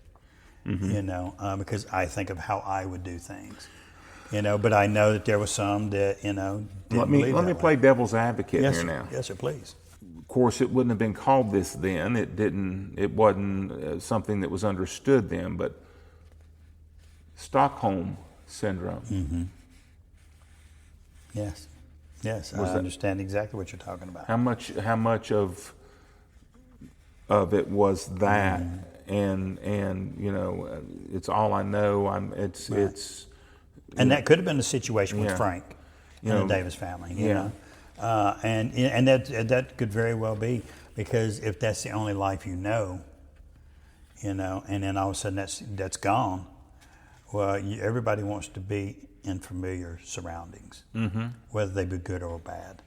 Because I think of how I would do things. But I know that there was some that, didn't Let me play devil's advocate yes, here now. Yes, sir, please. Of course, it wouldn't have been called this then. It wasn't something that was understood then, but Stockholm Syndrome. Yes. Yes, I understand exactly what you're talking about. How much of it was that, and it's all I know. It's And that could have been the situation with Yeah. Frank and the Davis family, you Yeah. know. And that could very well be, because if that's the only life you know, and then all of a sudden that's gone, well, everybody wants to be in familiar surroundings, whether they be good or bad.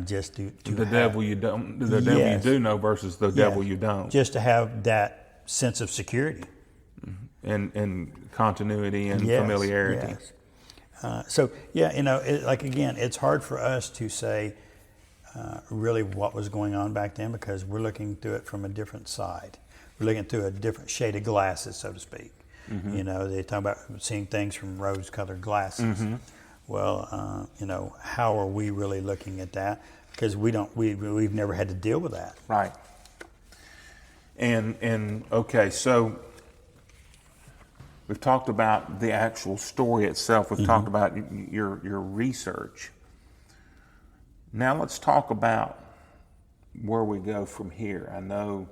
Just to the have, devil you don't, the devil you do know versus the devil you don't, just to have that sense of security and continuity and Yes, familiarity. yes. Like again, it's hard for us to say really what was going on back then, because we're looking through it from a different side. We're looking through a different shade of glasses, so to speak. They talk about seeing things from rose-colored glasses. Well, how are we really looking at that? Because we've never had to deal with that. Right. And okay, so we've talked about the actual story itself. We've talked about your research. Now let's talk about where we go from here. I know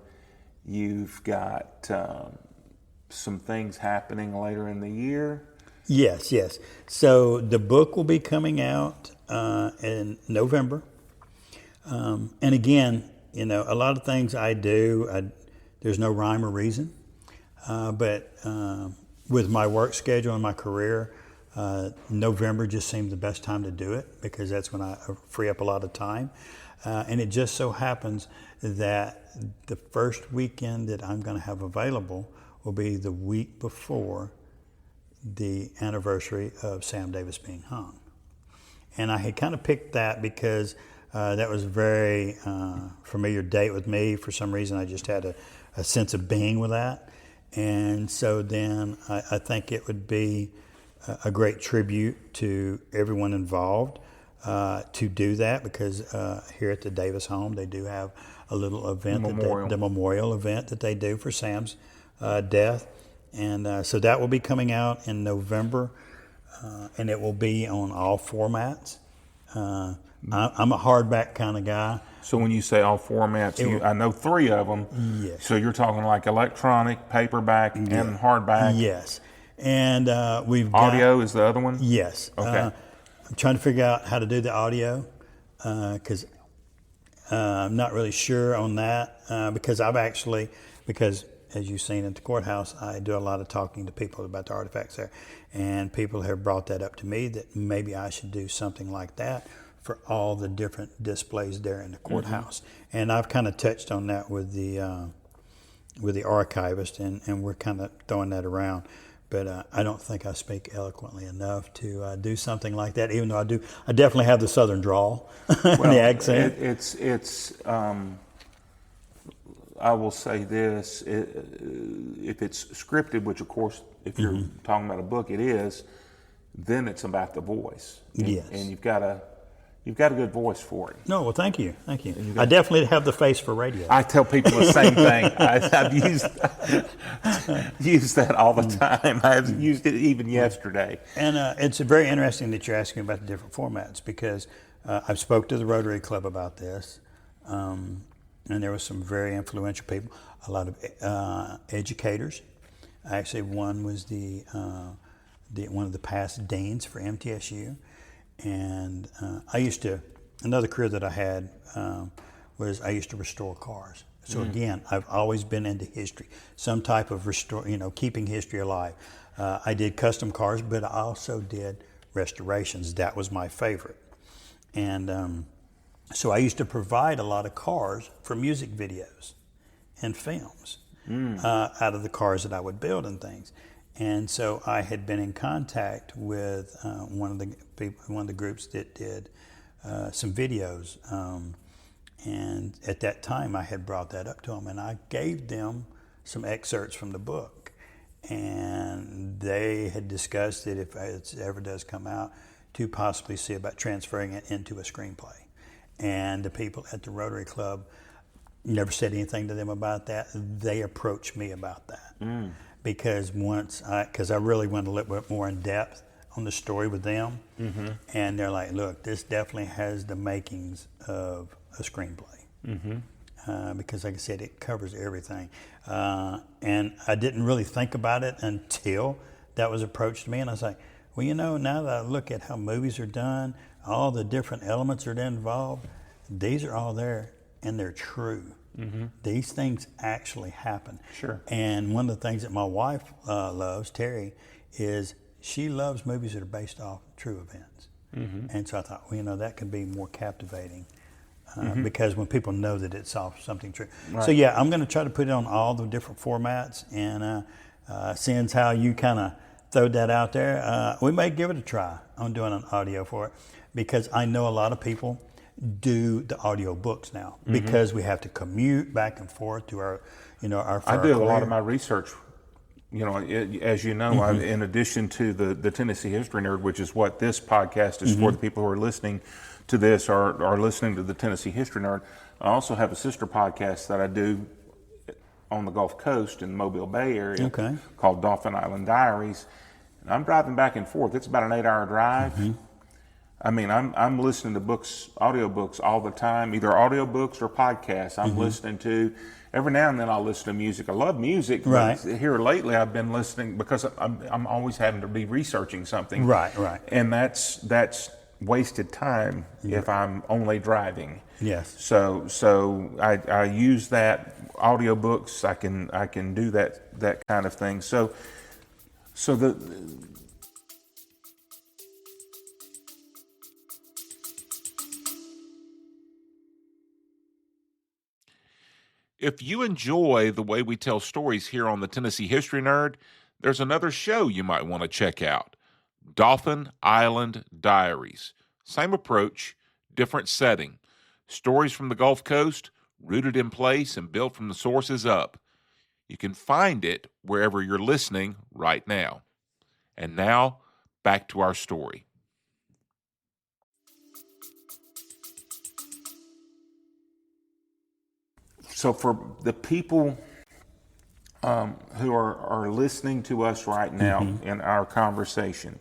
you've got some things happening later in the year. Yes. So the book will be coming out in November. And again, a lot of things I do, there's no rhyme or reason. But with my work schedule and my career, November just seemed the best time to do it, because that's when I free up a lot of time. And it just so happens that the first weekend that I'm going to have available will be the week before the anniversary of Sam Davis being hung. And I had kind of picked that because that was a very familiar date with me. For some reason, I just had a sense of being with that. And so then I think it would be a great tribute to everyone involved to do that, because here at the Davis home, they do have a little event, the memorial event that they do for Sam's death. And so that will be coming out in November, and it will be on all formats. I'm a hardback kind of guy. So when you say all formats, I know 3 of them. Yes. So you're talking like electronic, paperback, and hardback. Yes. And we've got Audio is the other one? Yes. Okay. I'm trying to figure out how to do the audio, because I'm not really sure on that, because as you've seen at the courthouse, I do a lot of talking to people about the artifacts there, and people have brought that up to me that maybe I should do something like that for all the different displays there in the courthouse. And I've kind of touched on that with the archivist, and we're kind of throwing that around. But I don't think I speak eloquently enough to do something like that, even though I definitely have the Southern drawl and the accent. It's I will say this, if it's scripted, which of course, if you're talking about a book, it is, then it's about the voice. Yes. And you've got a good voice for it. No, well, thank you. I definitely have the face for radio. I tell people the same thing. I've used that all the time. I've used it even yesterday. And it's very interesting that you're asking about the different formats, because I've spoke to the Rotary Club about this, and there were some very influential people, a lot of educators. Actually, one was one of the past deans for MTSU. And another career that I had was I used to restore cars. So again, I've always been into history, some type of keeping history alive. I did custom cars, but I also did restorations. That was my favorite. And so I used to provide a lot of cars for music videos and films out of the cars that I would build and things. And so I had been in contact with one of the groups that did some videos, and at that time I had brought that up to them, and I gave them some excerpts from the book, and they had discussed it, if it ever does come out, to possibly see about transferring it into a screenplay. And the people at the Rotary Club never said anything to them about that. They approached me about that. Because I really went a little bit more in depth on the story with them, and they're like, look, this definitely has the makings of a screenplay. Because like I said, it covers everything. And I didn't really think about it until that was approached to me, and I was like, well, you know, now that I look at how movies are done, all the different elements are involved, these are all there, and they're true. These things actually happen. Sure. And one of the things that my wife loves, Terry, is she loves movies that are based off true events. And so I thought, well, you know, that could be more captivating because when people know that it's off something true. Right. So yeah, I'm going to try to put it on all the different formats, and seeing how you kind of throwed that out there, we may give it a try on doing an audio for it, because I know a lot of people do the audio books now because we have to commute back and forth to our, you know, our. I do a lot of my research. You know, as you know, in addition to the Tennessee History Nerd, which is what this podcast is for, the people who are listening to this are listening to the Tennessee History Nerd. I also have a sister podcast that I do on the Gulf Coast in the Mobile Bay area called Dolphin Island Diaries. And I'm driving back and forth. It's about an 8-hour drive. I mean, I'm listening to books, audiobooks all the time, either audiobooks or podcasts. I'm listening to, every now and then I'll listen to music. I love music. Right. But here lately I've been listening because I'm always having to be researching something. Right. And that's wasted time if I'm only driving. Yes. So I use that audiobooks. I can do that kind of thing. So if you enjoy the way we tell stories here on the Tennessee History Nerd, there's another show you might want to check out, Dolphin Island Diaries. Same approach, different setting. Stories from the Gulf Coast, rooted in place and built from the sources up. You can find it wherever you're listening right now. And now, back to our story. So for the people who are listening to us right now in our conversation,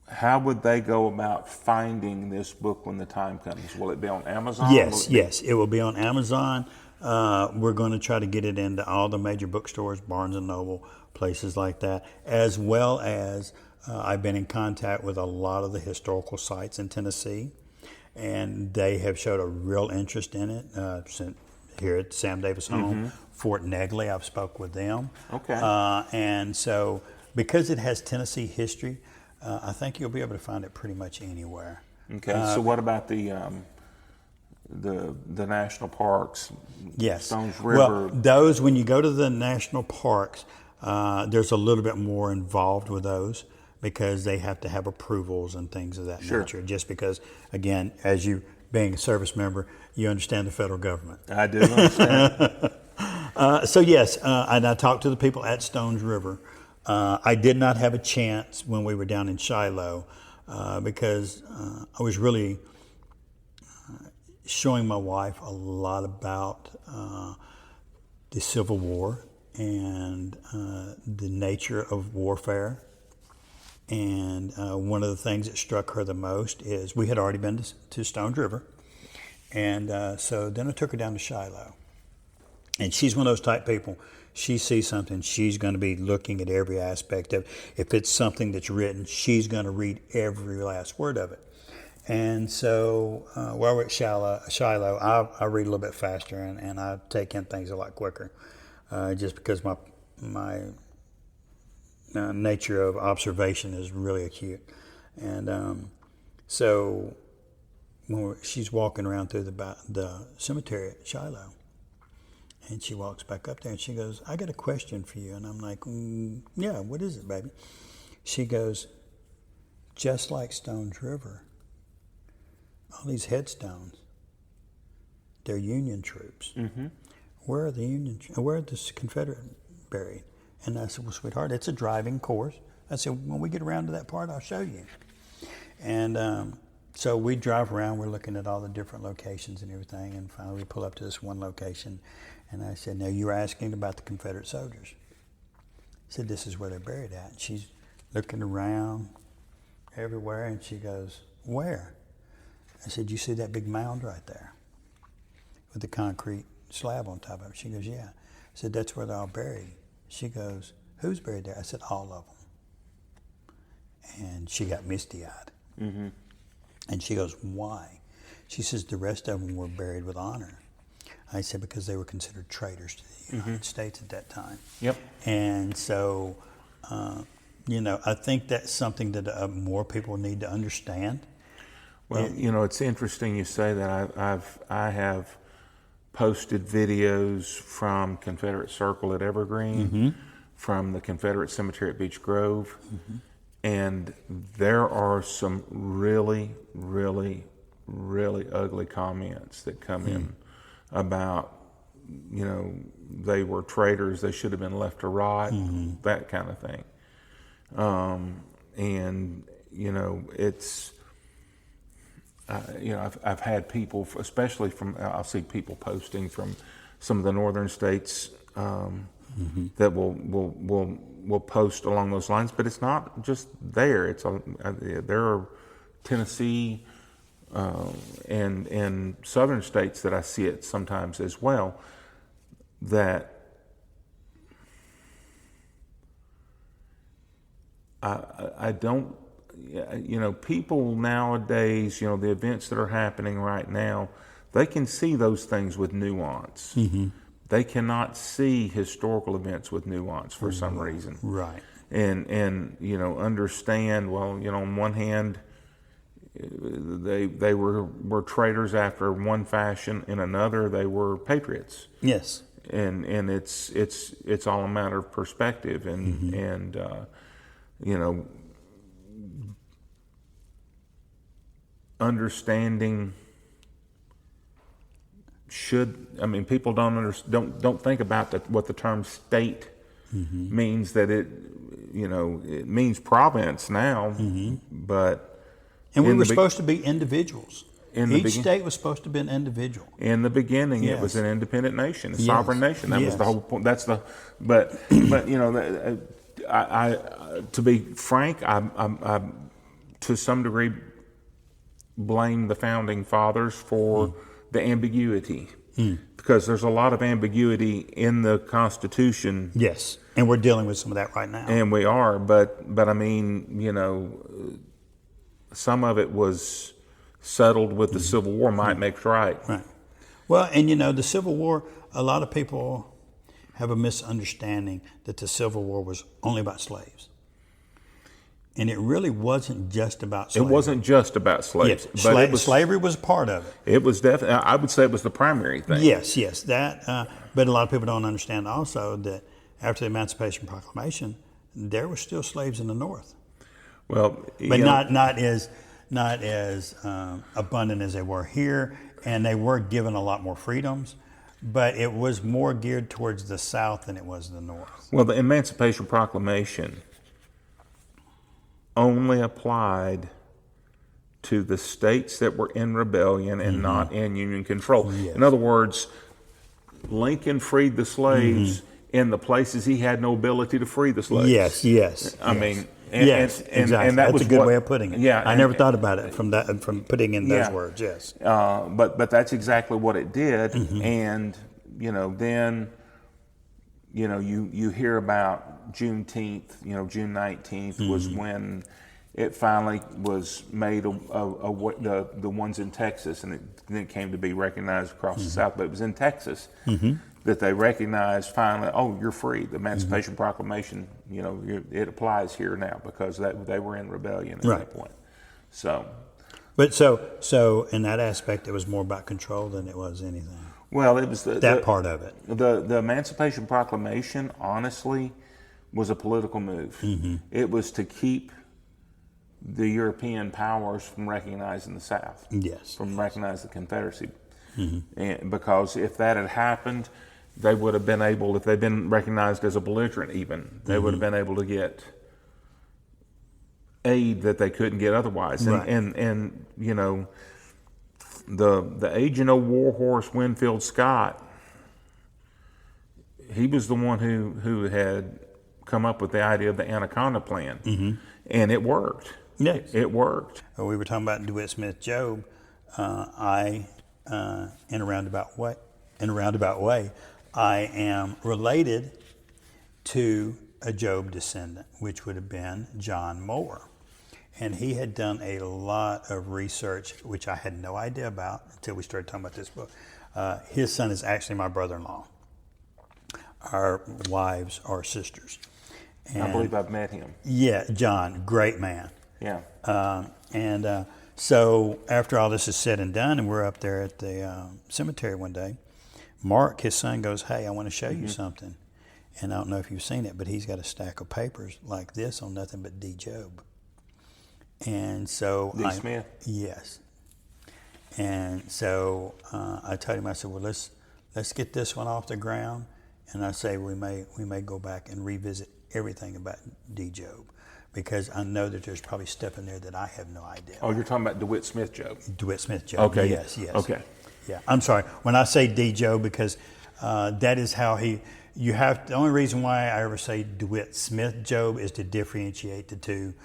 how would they go about finding this book when the time comes? Will it be on Amazon? Yes, it will be on Amazon. We're going to try to get it into all the major bookstores, Barnes & Noble, places like that, as well as I've been in contact with a lot of the historical sites in Tennessee, and they have showed a real interest in it. Here at Sam Davis Home, Fort Negley, I've spoke with them. Okay. And so because it has Tennessee history, I think you'll be able to find it pretty much anywhere. Okay. So what about the national parks? Yes. Stones River. Well, those, when you go to the national parks, there's a little bit more involved with those because they have to have approvals and things of that nature. Just because, again, as you being a service member, you understand the federal government. I do understand. So yes, and I talked to the people at Stones River. I did not have a chance when we were down in Shiloh because I was really showing my wife a lot about the Civil War and the nature of warfare. And one of the things that struck her the most is we had already been to Stones River. And so then I took her down to Shiloh. And she's one of those type people. She sees something, she's going to be looking at every aspect of it. If it's something that's written, she's going to read every last word of it. And so while we're at Shiloh, I read a little bit faster and I take in things a lot quicker just because my nature of observation is really acute. And so when she's walking around through the cemetery at Shiloh, and she walks back up there and she goes, I got a question for you. And I'm like, yeah, what is it, baby? She goes, just like Stones River, all these headstones, they're Union troops. Where are the Confederate buried? And I said, well, sweetheart, it's a driving course. I said, when we get around to that part, I'll show you. And so we drive around, we're looking at all the different locations and everything, and finally we pull up to this one location. And I said, now you were asking about the Confederate soldiers. I said, this is where they're buried at. And she's looking around everywhere, and she goes, "Where?" I said, "You see that big mound right there with the concrete slab on top of it?" She goes, "Yeah." I said, "That's where they're all buried." She goes, "Who's buried there?" I said, "All of them." And she got misty-eyed. Mm-hmm. And she goes, "Why?" She says, "The rest of them were buried with honor." I said, "Because they were considered traitors to the United States at that time." Yep. And so, I think that's something that more people need to understand. Well, it's interesting you say that. I have posted videos from Confederate Circle at Evergreen, from the Confederate Cemetery at Beech Grove, and there are some really, really, really ugly comments that come in about, they were traitors, they should have been left to rot, that kind of thing. It's, I've had people, especially I'll see people posting from some of the northern states that will post along those lines, but it's not just there. There are Tennessee and southern states that I see it sometimes as well, that I don't, people nowadays, the events that are happening right now, they can see those things with nuance. They cannot see historical events with nuance for some reason. Right. And understand, well, on one hand, they were traitors after one fashion, in another they were patriots. Yes. And it's all a matter of perspective, and understanding people don't think about what the term state means, that it means province now, but we were supposed to be individuals. Each state was supposed to be an individual. In the beginning, it was an independent nation, a sovereign nation. That was the whole point. But to be frank, I to some degree blame the founding fathers for the ambiguity, because there's a lot of ambiguity in the Constitution. Yes, and we're dealing with some of that right now. And we are, but some of it was settled with the Civil War. Might makes right. Right. Well, and the Civil War, a lot of people have a misunderstanding that the Civil War was only about slaves. And it really wasn't just about slavery. It wasn't just about slaves. Yes, but slavery was part of it. It was definitely, I would say it was the primary thing. Yes, that. But a lot of people don't understand also that after the Emancipation Proclamation, there were still slaves in the North. Well, but not as abundant as they were here, and they were given a lot more freedoms. But it was more geared towards the South than it was the North. Well, the Emancipation Proclamation only applied to the states that were in rebellion and not in Union control. Yes. In other words, Lincoln freed the slaves in the places he had no ability to free the slaves. Yes. Exactly. And that's a good way of putting it. Yeah, I never thought about it from putting in those words. Yes. But that's exactly what it did, and then you hear about Juneteenth. June 19th was when it finally was made the ones in Texas, and then it came to be recognized across the South. But it was in Texas that they recognized finally, oh, you're free. The Emancipation Proclamation, it applies here now, because they were in rebellion at that point. So, but so in that aspect, it was more about control than it was anything. Well, it was that part of it. The Emancipation Proclamation, honestly, was a political move. It was to keep the European powers from recognizing the South. Yes. From recognizing the Confederacy. And because if that had happened, they would have been able, if they'd been recognized as a belligerent even, they would have been able to get aid that they couldn't get otherwise. And the Agent of Warhorse Winfield Scott, he was the one who had come up with the idea of the Anaconda Plan, and it worked. Yes. It worked. We were talking about DeWitt Smith Jobe. In a roundabout way, I am related to a Jobe descendant, which would have been John Moore. And he had done a lot of research, which I had no idea about until we started talking about this book. His son is actually my brother-in-law. Our wives are sisters. And I believe I've met him. yeah, John, great man. Yeah. So after all this is said and done, and we're up there at the cemetery one day, Mark, his son, goes, "Hey, I want to show you something." And I don't know if you've seen it, but he's got a stack of papers like this on nothing but D. Jobe. And so Dee Smith? Yes. And so I told him, I said, well, let's get this one off the ground. And I say we may go back and revisit everything about D. Jobe, because I know that there's probably stuff in there that I have no idea. Oh, you're talking about DeWitt Smith Jobe. DeWitt Smith Jobe. Okay. Yes. Okay. Yeah. I'm sorry. When I say D. Jobe, because that is how you have, the only reason why I ever say DeWitt Smith Jobe is to differentiate the two.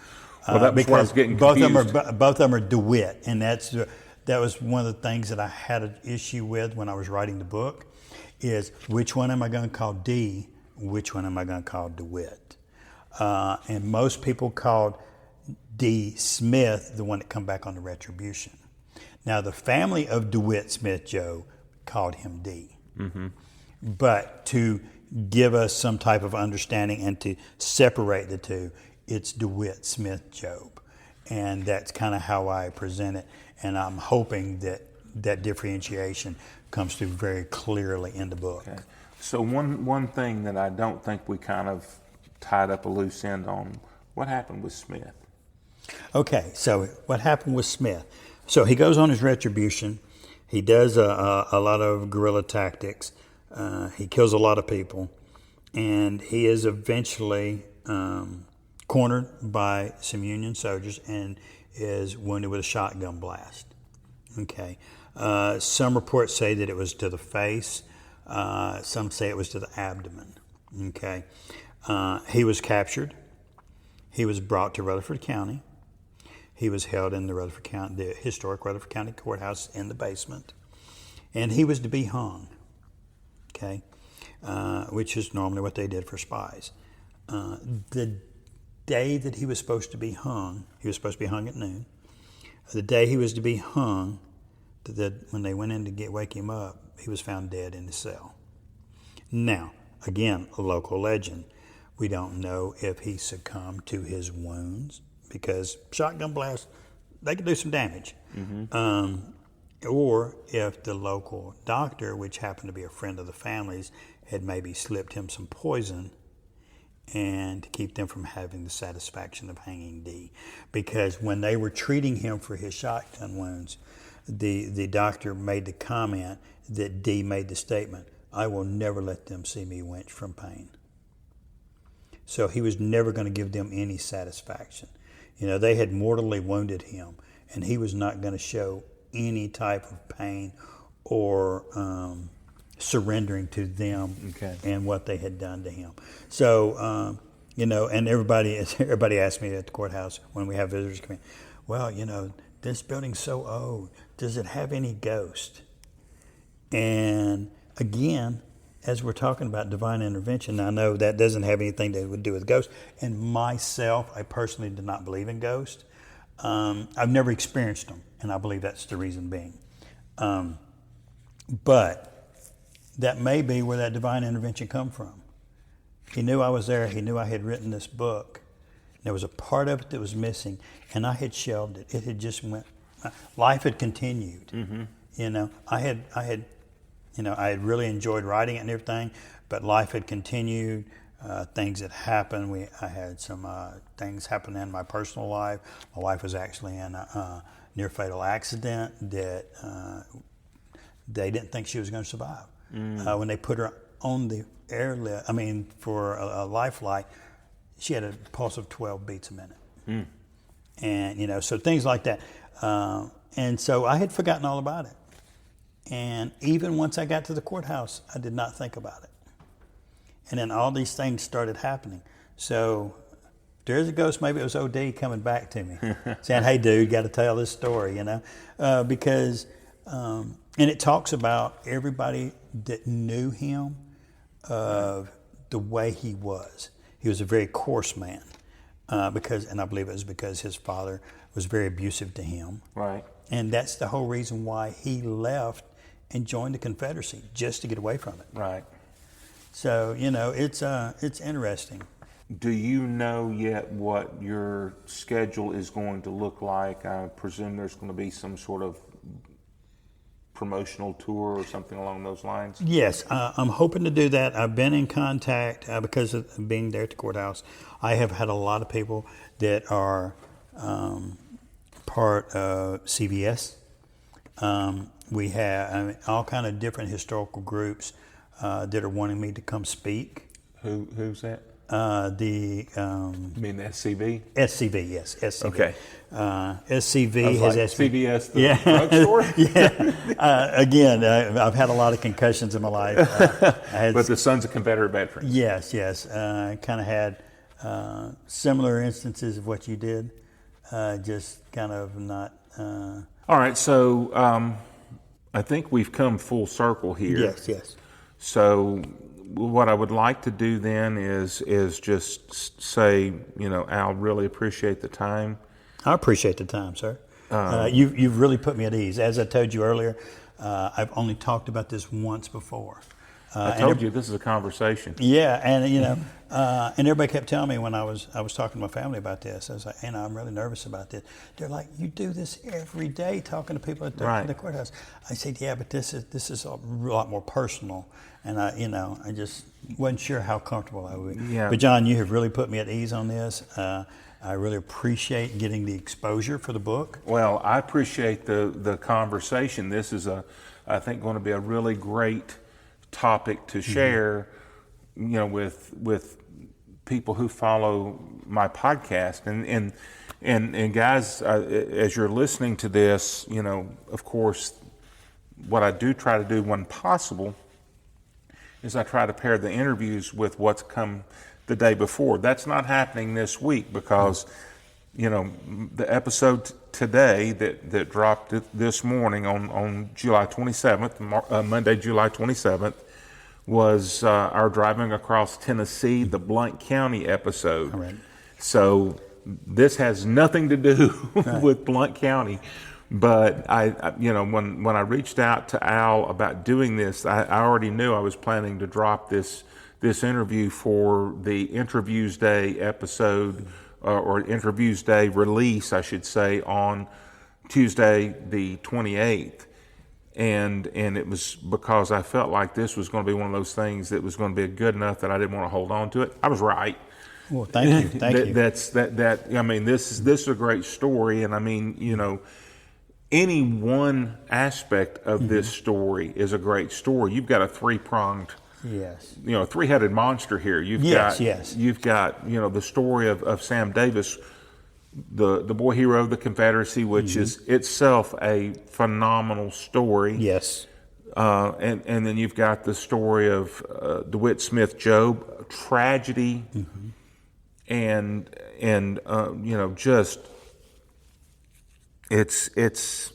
Well, that's because where I was getting both confused. of them are DeWitt, and that was one of the things that I had an issue with when I was writing the book, is which one am I going to call D, which one am I going to call DeWitt? And most people called Dee Smith the one that come back on the retribution. Now the family of DeWitt Smith Jobe called him D. But to give us some type of understanding and to separate the two, it's DeWitt Smith Jobe. And that's kind of how I present it. And I'm hoping that that differentiation comes through very clearly in the book. Okay. So one thing that I don't think we kind of tied up a loose end on, what happened with Smith? Okay, so what happened with Smith? So he goes on his retribution. He does a lot of guerrilla tactics. He kills a lot of people. And he is eventually cornered by some Union soldiers and is wounded with a shotgun blast. Okay. Some reports say that it was to the face. Some say it was to the abdomen. Okay. He was captured. He was brought to Rutherford County. He was held in the historic Rutherford County courthouse in the basement. And he was to be hung. Okay. Which is normally what they did for spies. The day that he was supposed to be hung at noon. The day he was to be hung, when they went in to wake him up, he was found dead in his cell. Now, again, a local legend. We don't know if he succumbed to his wounds, because shotgun blasts, they can do some damage. Or if the local doctor, which happened to be a friend of the family's, had maybe slipped him some poison and to keep them from having the satisfaction of hanging D. Because when they were treating him for his shotgun wounds, the doctor made the comment that D made the statement, "I will never let them see me winch from pain." So he was never going to give them any satisfaction. You know, they had mortally wounded him, and he was not going to show any type of pain or surrendering to them and what they had done to him. So, and everybody asked me at the courthouse when we have visitors come in, well, this building's so old, does it have any ghost? And again, as we're talking about divine intervention, I know that doesn't have anything to do with ghosts. And myself, I personally do not believe in ghosts. I've never experienced them, and I believe that's the reason being. But that may be where that divine intervention come from. He knew I was there. He knew I had written this book. There was a part of it that was missing, and I had shelved it. It had just life had continued. I had really enjoyed writing it and everything, but life had continued. Things had happened. I had some things happen in my personal life. My wife was actually in a near fatal accident that they didn't think she was going to survive. When they put her on the airlift, for a life flight, she had a pulse of 12 beats a minute. And, so things like that. And so I had forgotten all about it. And even once I got to the courthouse, I did not think about it. And then all these things started happening. So there's a ghost. Maybe it was OD coming back to me, saying, "Hey, dude, got to tell this story," because and it talks about everybody that knew him, the way he was. He was a very coarse man, and I believe it was because his father was very abusive to him. Right. And that's the whole reason why he left and joined the Confederacy, just to get away from it. Right. So it's interesting. Do you know yet what your schedule is going to look like? I presume there's going to be some sort of promotional tour or something along those lines? Yes, I'm hoping to do that. I've been in contact because of being there at the courthouse. I have had a lot of people that are part of CVS. We have all kind of different historical groups that are wanting me to come speak. Who's that? You mean the SCV? SCV, yes, SCV. Okay. SCV has CVS, the drugstore? Yeah. Again, I've had a lot of concussions in my life. But the Sons of Confederate Veterans. Yes. Kind of had similar instances of what you did, just kind of not. All right, so I think we've come full circle here. Yes. So what I would like to do then is just say, Al, really appreciate the time. I appreciate the time, sir. You've really put me at ease. As I told you earlier, I've only talked about this once before. I told you this is a conversation. Yeah, and and everybody kept telling me when I was talking to my family about this, I was like, I'm really nervous about this. They're like, you do this every day, talking to people at the courthouse. I said, yeah, but this is a lot more personal, and I just wasn't sure how comfortable I would. Yeah. But John, you have really put me at ease on this. I really appreciate getting the exposure for the book. Well, I appreciate the conversation. This is I think going to be a really great topic to share, with people who follow my podcast. And guys, as you're listening to this, of course, what I do try to do when possible is I try to pair the interviews with what's come the day before. That's not happening this week because, the episode today that dropped this morning on July 27th, Monday, July 27th, was our driving across Tennessee, the Blount County episode. Right. So this has nothing to do with Blount County. But when I reached out to Al about doing this, I already knew I was planning to drop this interview for the Interviews Day episode, or Interviews Day release, I should say, on Tuesday the 28th. And it was because I felt like this was going to be one of those things that was going to be good enough that I didn't want to hold on to it. I was right. Well, thank you. Thank you. This is a great story, and any one aspect of this story is a great story. You've got a three-pronged, three-headed monster here. You've got the story of Sam Davis, the boy hero of the Confederacy, which is itself a phenomenal story. Yes. And then you've got the story of DeWitt Smith Jobe, tragedy, and just it's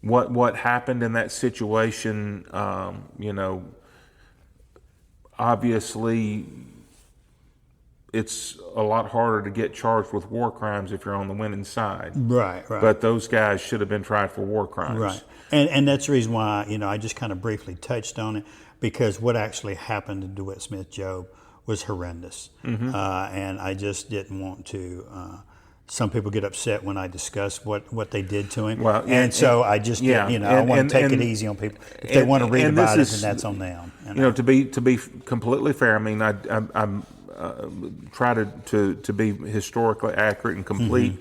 what happened in that situation. Obviously, it's a lot harder to get charged with war crimes if you're on the winning side. Right. But those guys should have been tried for war crimes. Right. And that's the reason why, I just kind of briefly touched on it, because what actually happened to DeWitt Smith Jobe was horrendous. And I just didn't want to, some people get upset when I discuss what they did to him. Well, so I just didn't, I want to take it easy on people. If they want to read about it, then that's on them. To be completely fair, I mean, I'm try to be historically accurate and complete,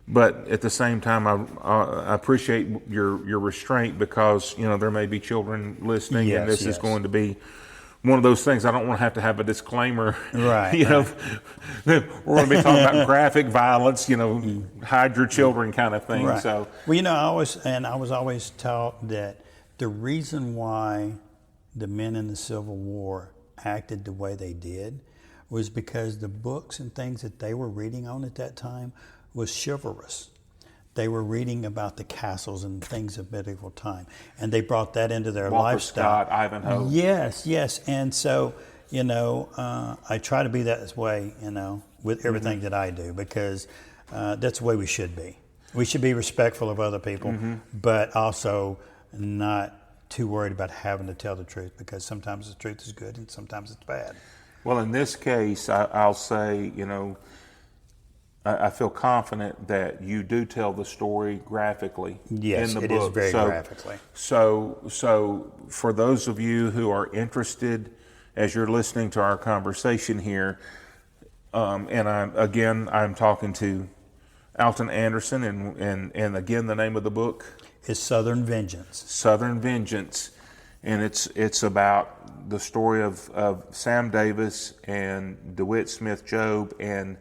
but at the same time, I appreciate your restraint, because there may be children listening, and this is going to be one of those things. I don't want to have a disclaimer. Right. We're going to be talking about graphic violence. Hide your children, kind of thing. Right. So I was always taught that the reason why the men in the Civil War acted the way they did was because the books and things that they were reading on at that time was chivalrous. They were reading about the castles and things of medieval time, and they brought that into their Walter lifestyle. Scott, Ivanhoe. Yes, yes, and so I try to be that way, with everything that I do, because that's the way we should be. We should be respectful of other people, but also not too worried about having to tell the truth, because sometimes the truth is good and sometimes it's bad. Well, in this case, I'll say, I feel confident that you do tell the story graphically Yes, in the it book. is very graphically. So for those of you who are interested, as you're listening to our conversation here, and I'm talking to Alton Anderson, and again, the name of the book is Southern Vengeance. Southern Vengeance, and it's about the story of Sam Davis and DeWitt Smith Jobe and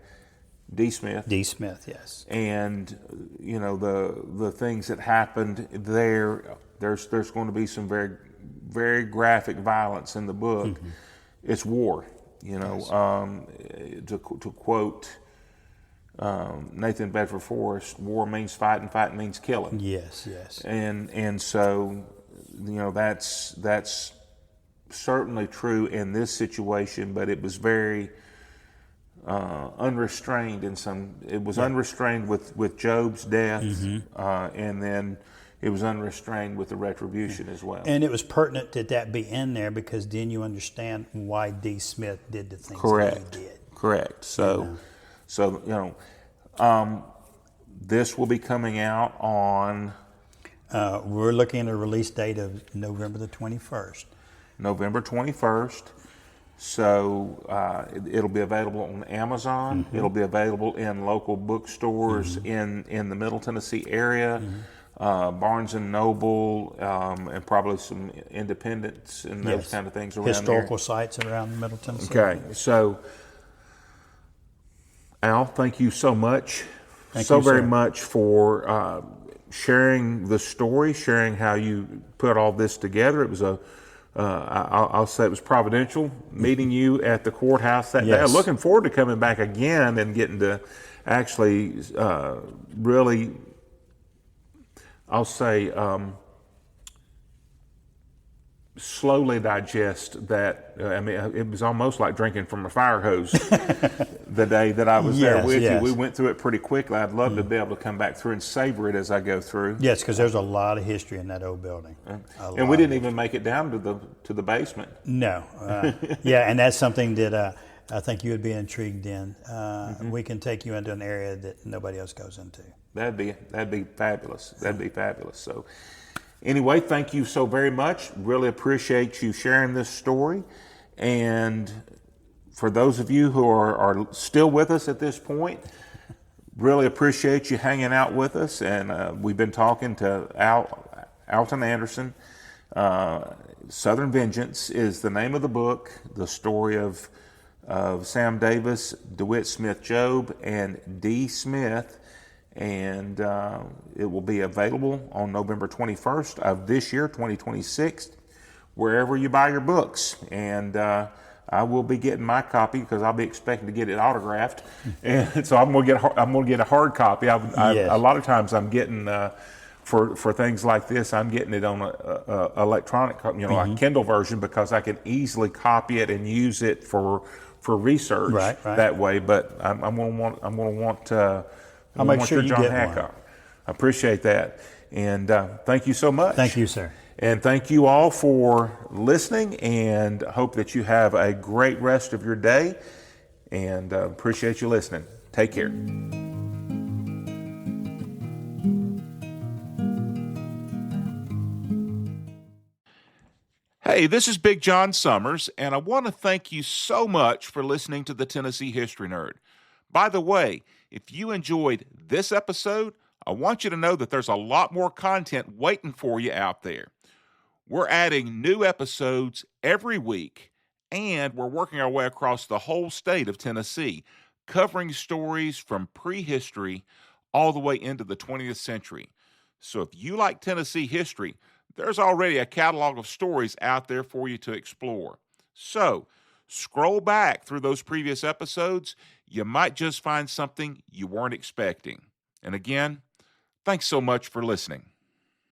Dee Smith. Dee Smith, yes. And the things that happened there. There's going to be some very, very graphic violence in the book. It's war. Yes. To quote Nathan Bedford Forrest, war means fight, and fight means killing. Yes, yes. And so that's certainly true in this situation, but it was very unrestrained in some. It was unrestrained with Job's death, and then it was unrestrained with the retribution as well. And it was pertinent that be in there, because then you understand why Dee Smith did the things that he did. Correct. So this will be coming out on We're looking at a release date of November the 21st. November 21st. So it'll be available on Amazon. It'll be available in local bookstores in the Middle Tennessee area, Barnes and Noble, and probably some independents and those kind of things around historical sites around Middle Tennessee. Okay, so Al, thank you so much, Thank you very sir. much for sharing the story, sharing how you put all this together. It was I'll say it was providential meeting you at the courthouse that day. I'm looking forward to coming back again and getting to actually really, I'll say, slowly digest that. It was almost like drinking from a fire hose the day that I was there with you. We went through it pretty quickly. I'd love to be able to come back through and savor it as I go through. Yes, because there's a lot of history in that old building. And we didn't even make it down to the basement. No. And that's something that I think you would be intrigued in. We can take you into an area that nobody else goes into. That'd be fabulous. That'd be fabulous. So anyway, thank you so very much. Really appreciate you sharing this story. And for those of you who are still with us at this point, really appreciate you hanging out with us. And we've been talking to Alton Anderson. Southern Vengeance is the name of the book, the story of Sam Davis, DeWitt Smith Jobe, and Dee Smith. And it will be available on November 21st of this year, 2026, wherever you buy your books. And I will be getting my copy because I'll be expecting to get it autographed, and so I'm gonna get a hard copy. A lot of times I'm getting for things like this, I'm getting it on a electronic, like Kindle version, because I can easily copy it and use it for research that way. But I'm gonna want. I'll make sure you John get Hancock. one. I appreciate that, and thank you so much. Thank you, sir. And thank you all for listening, and hope that you have a great rest of your day, and appreciate you listening. Take care. Hey, this is Big John Summers, and I want to thank you so much for listening to the Tennessee History Nerd. By the way, if you enjoyed this episode, I want you to know that there's a lot more content waiting for you out there. We're adding new episodes every week, and we're working our way across the whole state of Tennessee, covering stories from prehistory all the way into the 20th century. So if you like Tennessee history, there's already a catalog of stories out there for you to explore. So Scroll back through those previous episodes. You might just find something you weren't expecting. And again, thanks so much for listening.